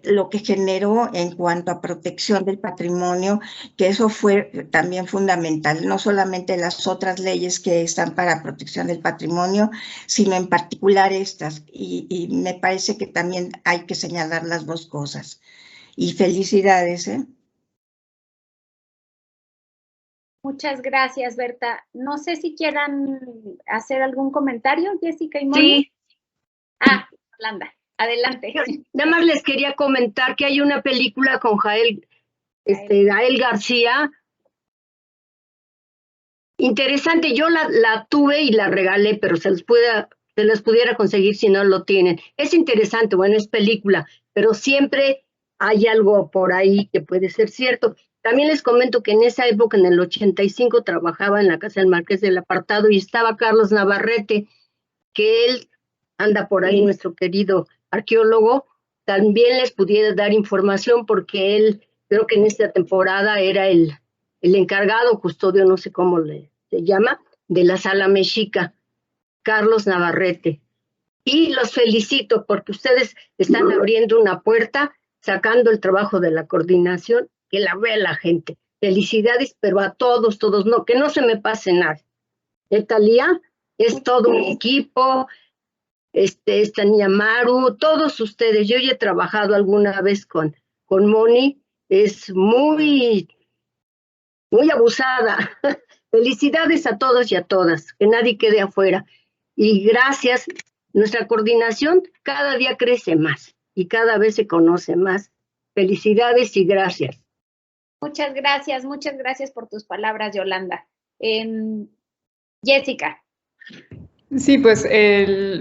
lo que generó en cuanto a protección del patrimonio, que eso fue también fundamental, no solamente las otras leyes que están para protección del patrimonio, sino en particular estas, y me parece que también hay que señalar las dos cosas. Y felicidades, ¿eh? Muchas gracias, Berta. No sé si quieran hacer algún comentario, Jessica y Moni. Sí. Yolanda, adelante. Nada más les quería comentar que hay una película con Gael García. Interesante, yo la tuve y la regalé, pero se les pudiera conseguir si no lo tienen. Es interesante, bueno, es película, pero siempre hay algo por ahí que puede ser cierto. También les comento que en esa época, en el 85, trabajaba en la Casa del Marqués del Apartado y estaba Carlos Navarrete, que él anda por ahí, nuestro querido arqueólogo, también les pudiera dar información porque él, creo que en esta temporada era el encargado, custodio, no sé cómo se llama, de la Sala Mexica, Carlos Navarrete. Y los felicito porque ustedes están abriendo una puerta, sacando el trabajo de la coordinación, que la vea la gente. Felicidades, pero a todos, no, que no se me pase nada. Talía, es todo un equipo, esta niña Maru, todos ustedes. Yo ya he trabajado alguna vez con Moni, es muy abusada. Felicidades a todos y a todas, que nadie quede afuera. Y gracias, nuestra coordinación cada día crece más y cada vez se conoce más. Felicidades y gracias. Muchas gracias por tus palabras, Yolanda. Jessica. Sí, pues,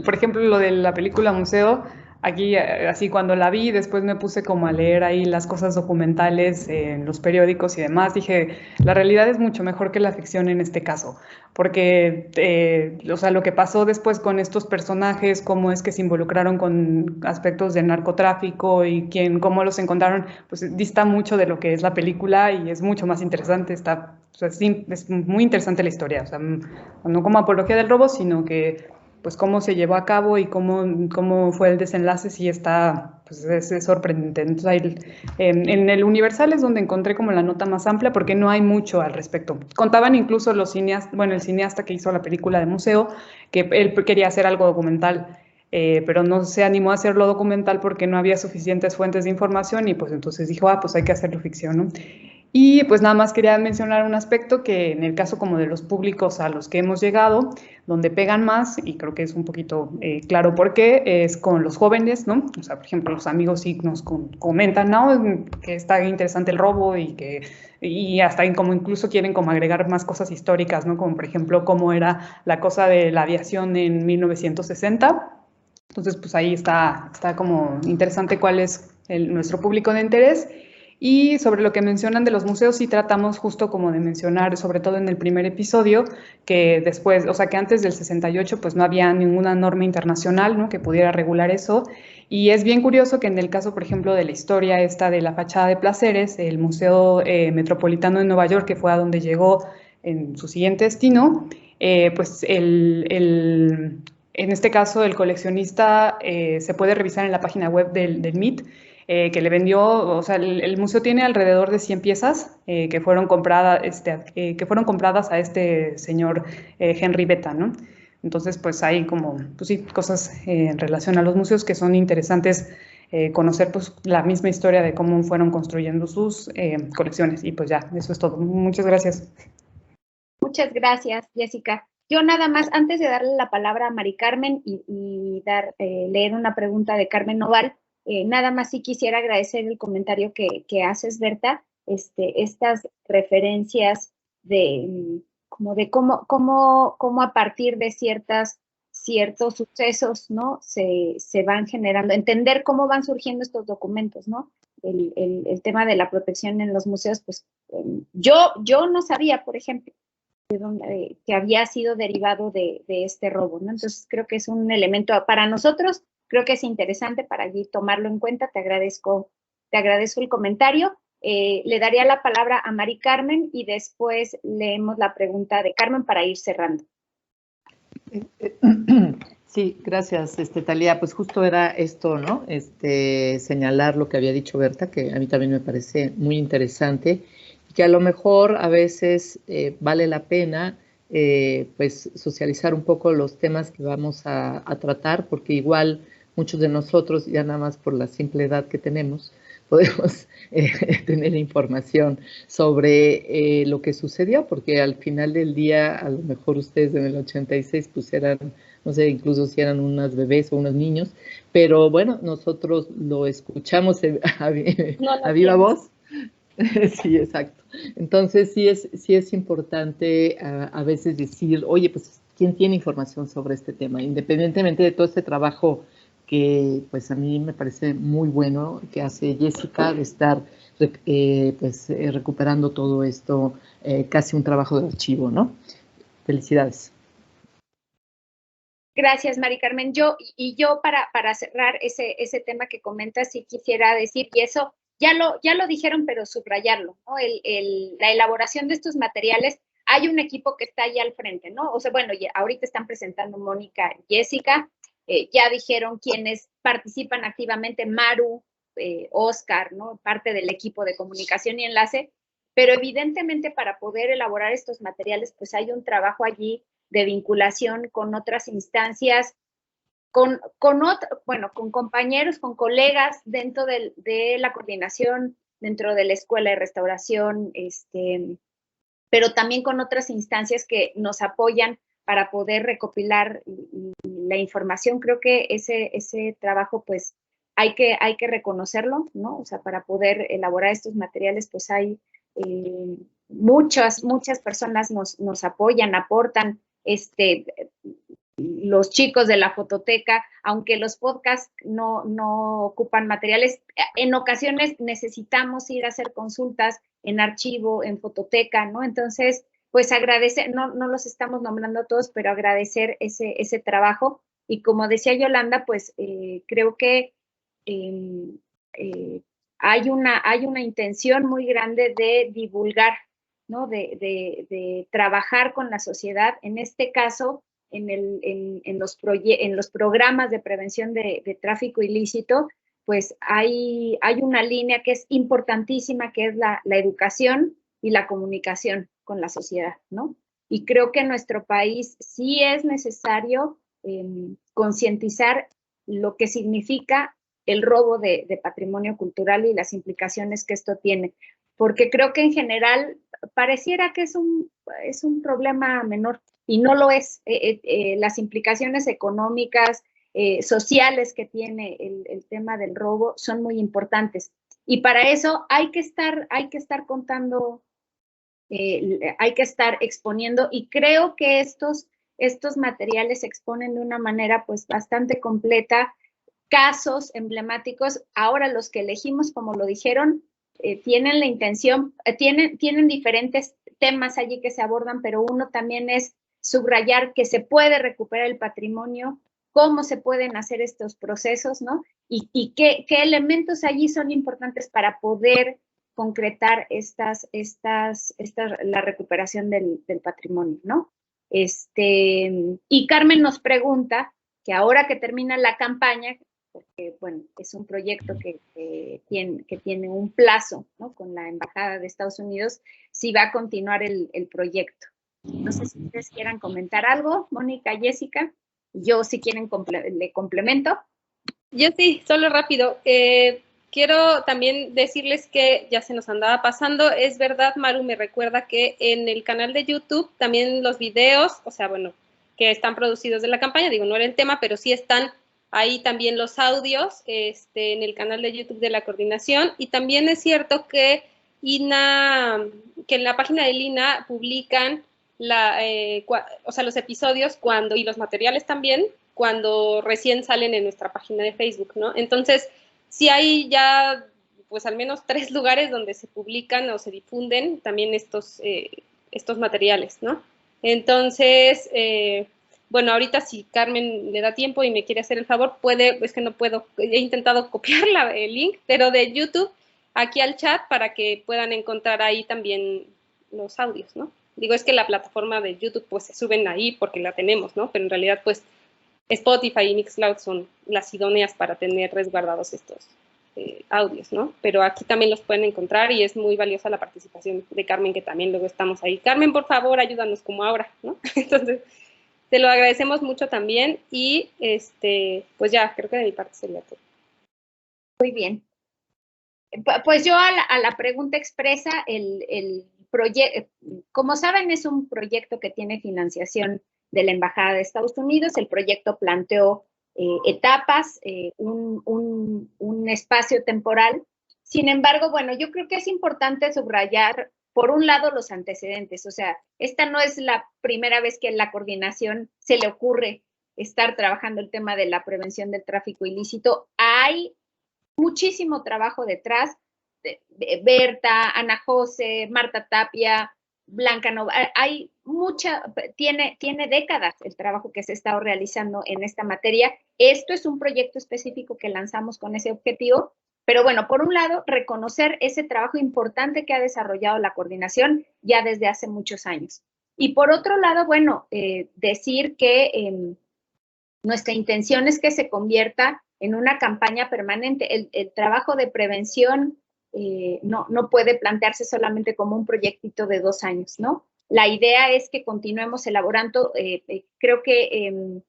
por ejemplo, lo de la película Museo, aquí, así cuando la vi, después me puse como a leer ahí las cosas documentales en los periódicos y demás, dije, la realidad es mucho mejor que la ficción en este caso, porque, o sea, lo que pasó después con estos personajes, cómo es que se involucraron con aspectos de narcotráfico y cómo los encontraron, pues dista mucho de lo que es la película y es mucho más interesante, o sea, sí, es muy interesante la historia, o sea, no como apología del robo, sino que pues cómo se llevó a cabo y cómo fue el desenlace, sí está, pues es sorprendente. Entonces, en el Universal es donde encontré como la nota más amplia porque no hay mucho al respecto. Contaban incluso el cineasta que hizo la película de Museo, que él quería hacer algo documental, pero no se animó a hacerlo documental porque no había suficientes fuentes de información y pues entonces dijo, pues hay que hacerlo ficción, ¿no? Y pues nada más quería mencionar un aspecto que en el caso como de los públicos a los que hemos llegado, donde pegan más, y creo que es un poquito claro por qué, es con los jóvenes, ¿no? O sea, por ejemplo, los amigos sí nos comentan, ¿no? Que está interesante el robo y hasta como incluso quieren como agregar más cosas históricas, ¿no? Como por ejemplo, cómo era la cosa de la aviación en 1960. Entonces, pues ahí está como interesante cuál es nuestro público de interés. Y sobre lo que mencionan de los museos, sí tratamos justo como de mencionar, sobre todo en el primer episodio, que después, o sea, que antes del 68 pues no había ninguna norma internacional, ¿no? Que pudiera regular eso. Y es bien curioso que en el caso, por ejemplo, de la historia esta de la fachada de Placeres, el Museo Metropolitano de Nueva York, que fue a donde llegó en su siguiente destino, pues en este caso el coleccionista se puede revisar en la página web del MIT, que le vendió, o sea, el museo tiene alrededor de 100 piezas que fueron compradas a este señor Henry Beta, ¿no? Entonces, pues hay como, pues sí, cosas en relación a los museos que son interesantes conocer pues la misma historia de cómo fueron construyendo sus colecciones. Y pues ya, eso es todo. Muchas gracias. Muchas gracias, Jessica. Yo nada más, antes de darle la palabra a Mari Carmen y leer una pregunta de Carmen Noval, nada más sí quisiera agradecer el comentario que haces, Berta, estas referencias de cómo a partir de ciertos sucesos, ¿no? Se van generando, entender cómo van surgiendo estos documentos, ¿no? El tema de la protección en los museos, pues yo no sabía, por ejemplo, que había sido derivado de este robo, ¿no? Entonces creo que es un elemento para nosotros, creo que es interesante para allí tomarlo en cuenta. Te agradezco el comentario. Le daría la palabra a Mari Carmen y después leemos la pregunta de Carmen para ir cerrando. Sí, gracias, Talía. Pues justo era esto, ¿no? Señalar lo que había dicho Berta, que a mí también me parece muy interesante, que a lo mejor a veces vale la pena pues socializar un poco los temas que vamos a tratar, porque igual muchos de nosotros, ya nada más por la simple edad que tenemos, podemos tener información sobre lo que sucedió, porque al final del día, a lo mejor ustedes en el 86 pues eran, no sé, incluso si eran unas bebés o unos niños, pero bueno, nosotros lo escuchamos a viva voz. Sí, exacto. Entonces sí es importante a veces decir, oye, pues, ¿quién tiene información sobre este tema? Independientemente de todo este trabajo que pues a mí me parece muy bueno que hace Jessica de estar recuperando todo esto, casi un trabajo de archivo, ¿no? Felicidades. Gracias, Mari Carmen. Yo para cerrar ese tema que comentas, sí quisiera decir, y eso ya lo dijeron, pero subrayarlo, ¿no? La elaboración de estos materiales, hay un equipo que está ahí al frente, ¿no? O sea, bueno, ahorita están presentando Mónica y Jessica, ya dijeron quienes participan activamente, Maru, Oscar, ¿no? Parte del equipo de comunicación y enlace, pero evidentemente para poder elaborar estos materiales, pues hay un trabajo allí de vinculación con otras instancias, con compañeros, con colegas dentro de la coordinación, dentro de la Escuela de Restauración, pero también con otras instancias que nos apoyan para poder recopilar la información. Creo que ese trabajo, pues, hay que reconocerlo, ¿no? O sea, para poder elaborar estos materiales, pues hay muchas personas nos apoyan, aportan, los chicos de la fototeca, aunque los podcasts no ocupan materiales, en ocasiones necesitamos ir a hacer consultas en archivo, en fototeca, ¿no? Entonces, pues agradecer, no los estamos nombrando a todos, pero agradecer ese trabajo. Y como decía Yolanda, pues creo que hay una intención muy grande de divulgar, ¿no? De trabajar con la sociedad, en este caso, en los programas de prevención de tráfico ilícito, pues hay una línea que es importantísima, que es la educación y la comunicación con la sociedad, ¿no? Y creo que en nuestro país sí es necesario concientizar lo que significa el robo de patrimonio cultural y las implicaciones que esto tiene, porque creo que en general pareciera que es un problema menor, y no lo es. Las implicaciones económicas, sociales que tiene el tema del robo son muy importantes. Y para eso hay que estar contando, hay que estar exponiendo, y creo que estos materiales se exponen de una manera pues bastante completa, casos emblemáticos. Ahora los que elegimos, como lo dijeron, tienen la intención, tienen diferentes temas allí que se abordan, pero uno también es subrayar que se puede recuperar el patrimonio, cómo se pueden hacer estos procesos, ¿no? Y qué elementos allí son importantes para poder concretar la recuperación del patrimonio, ¿no? Y Carmen nos pregunta que ahora que termina la campaña, porque, bueno, es un proyecto que tiene un plazo, ¿no? Con la Embajada de Estados Unidos, si va a continuar el proyecto. No sé si ustedes quieran comentar algo, Mónica, Jessica. Yo, si quieren, le complemento. Yo sí, solo rápido. Quiero también decirles que ya se nos andaba pasando. Es verdad, Maru me recuerda que en el canal de YouTube también los videos, o sea, bueno, que están producidos de la campaña, digo, no era el tema, pero sí están ahí también los audios en el canal de YouTube de la coordinación. Y también es cierto que que en la página del INA publican los episodios y los materiales también cuando recién salen en nuestra página de Facebook, ¿no? Entonces, sí hay ya, pues al menos 3 lugares donde se publican o se difunden también estos materiales, ¿no? Entonces, bueno, ahorita si Carmen le da tiempo y me quiere hacer el favor, es que no puedo, he intentado copiar el link, pero de YouTube aquí al chat para que puedan encontrar ahí también los audios, ¿no? Digo, es que la plataforma de YouTube pues se suben ahí porque la tenemos, ¿no? Pero en realidad pues Spotify y Mixcloud son las idóneas para tener resguardados estos audios, ¿no? Pero aquí también los pueden encontrar y es muy valiosa la participación de Carmen, que también luego estamos ahí. Carmen, por favor, ayúdanos como ahora, ¿no? Entonces, te lo agradecemos mucho también y pues ya, creo que de mi parte sería todo. Muy bien. Pues yo a la pregunta expresa, el proyecto, como saben, es un proyecto que tiene financiación de la Embajada de Estados Unidos. El proyecto planteó etapas, un espacio temporal. Sin embargo, bueno, yo creo que es importante subrayar, por un lado, los antecedentes. O sea, esta no es la primera vez que en la coordinación se le ocurre estar trabajando el tema de la prevención del tráfico ilícito. Hay muchísimo trabajo detrás. Berta, Ana José, Marta Tapia, Blanca Nova, hay tiene décadas el trabajo que se ha estado realizando en esta materia. Esto es un proyecto específico que lanzamos con ese objetivo, pero bueno, por un lado, reconocer ese trabajo importante que ha desarrollado la coordinación ya desde hace muchos años. Y por otro lado, bueno, decir que nuestra intención es que se convierta en una campaña permanente. El trabajo de prevención no puede plantearse solamente como un proyectito de 2 años, ¿no? La idea es que continuemos elaborando. Creo que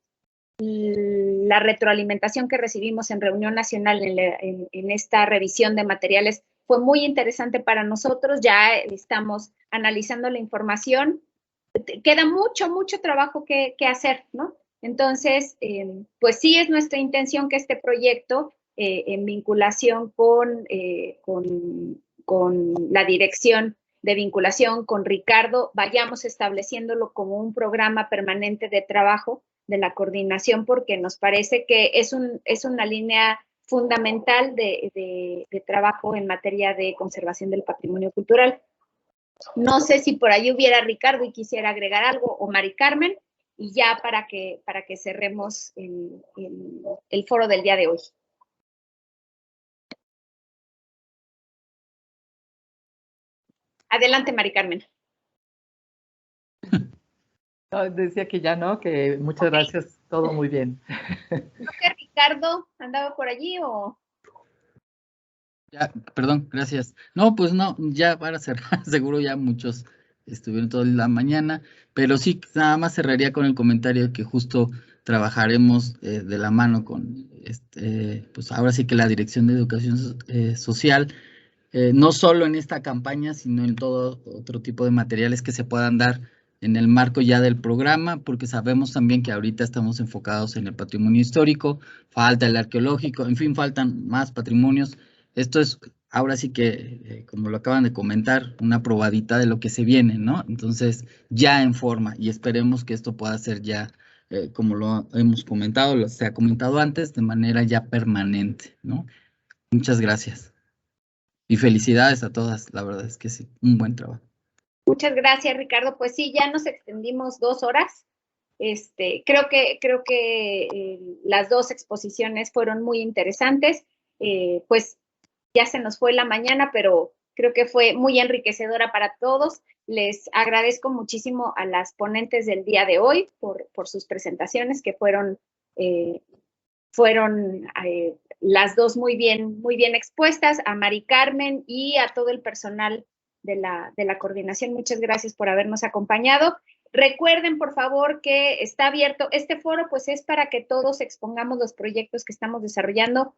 la retroalimentación que recibimos en reunión nacional en esta revisión de materiales fue muy interesante para nosotros. Ya estamos analizando la información. Queda mucho trabajo que hacer, ¿no? Entonces, pues sí es nuestra intención que este proyecto, en vinculación con la dirección de vinculación, con Ricardo, vayamos estableciéndolo como un programa permanente de trabajo de la coordinación, porque nos parece que es una línea fundamental de trabajo en materia de conservación del patrimonio cultural. No sé si por ahí hubiera Ricardo y quisiera agregar algo, o Mari Carmen, y ya para que cerremos el foro del día de hoy. Adelante, Mari Carmen. No, decía que ya no, que muchas gracias, todo muy bien. Creo que Ricardo andaba por allí o... Ya, perdón, gracias. No, pues no, ya para cerrar, seguro ya muchos estuvieron toda la mañana, pero sí, nada más cerraría con el comentario que justo trabajaremos de la mano con, pues ahora sí que la Dirección de Educación Social, no solo en esta campaña, sino en todo otro tipo de materiales que se puedan dar en el marco ya del programa, porque sabemos también que ahorita estamos enfocados en el patrimonio histórico, falta el arqueológico, en fin, faltan más patrimonios. Esto es, ahora sí que, como lo acaban de comentar, una probadita de lo que se viene, ¿no? Entonces, ya en forma, y esperemos que esto pueda ser ya, como lo hemos comentado, se ha comentado antes, de manera ya permanente, ¿no? Muchas gracias. Y felicidades a todas, la verdad es que sí, un buen trabajo. Muchas gracias, Ricardo. Pues sí, ya nos extendimos 2 horas. Creo que las 2 exposiciones fueron muy interesantes. Pues ya se nos fue la mañana, pero creo que fue muy enriquecedora para todos. Les agradezco muchísimo a las ponentes del día de hoy por sus presentaciones, que fueron las 2 muy bien expuestas, a Mari Carmen y a todo el personal de la coordinación. Muchas gracias por habernos acompañado. Recuerden, por favor, que está abierto. Este foro, pues, es para que todos expongamos los proyectos que estamos desarrollando.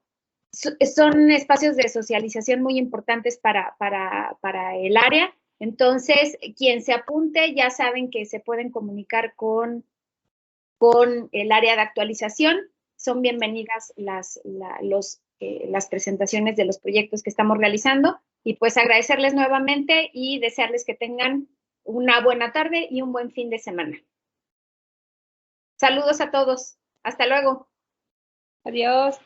Son espacios de socialización muy importantes para el área. Entonces, quien se apunte, ya saben que se pueden comunicar con el área de actualización. Son bienvenidas las presentaciones de los proyectos que estamos realizando. Y pues agradecerles nuevamente y desearles que tengan una buena tarde y un buen fin de semana. Saludos a todos. Hasta luego. Adiós.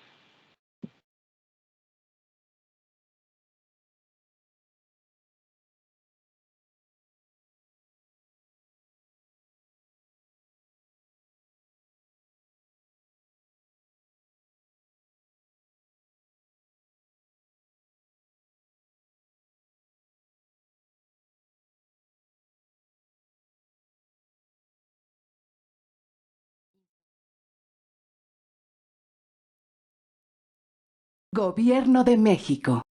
Gobierno de México.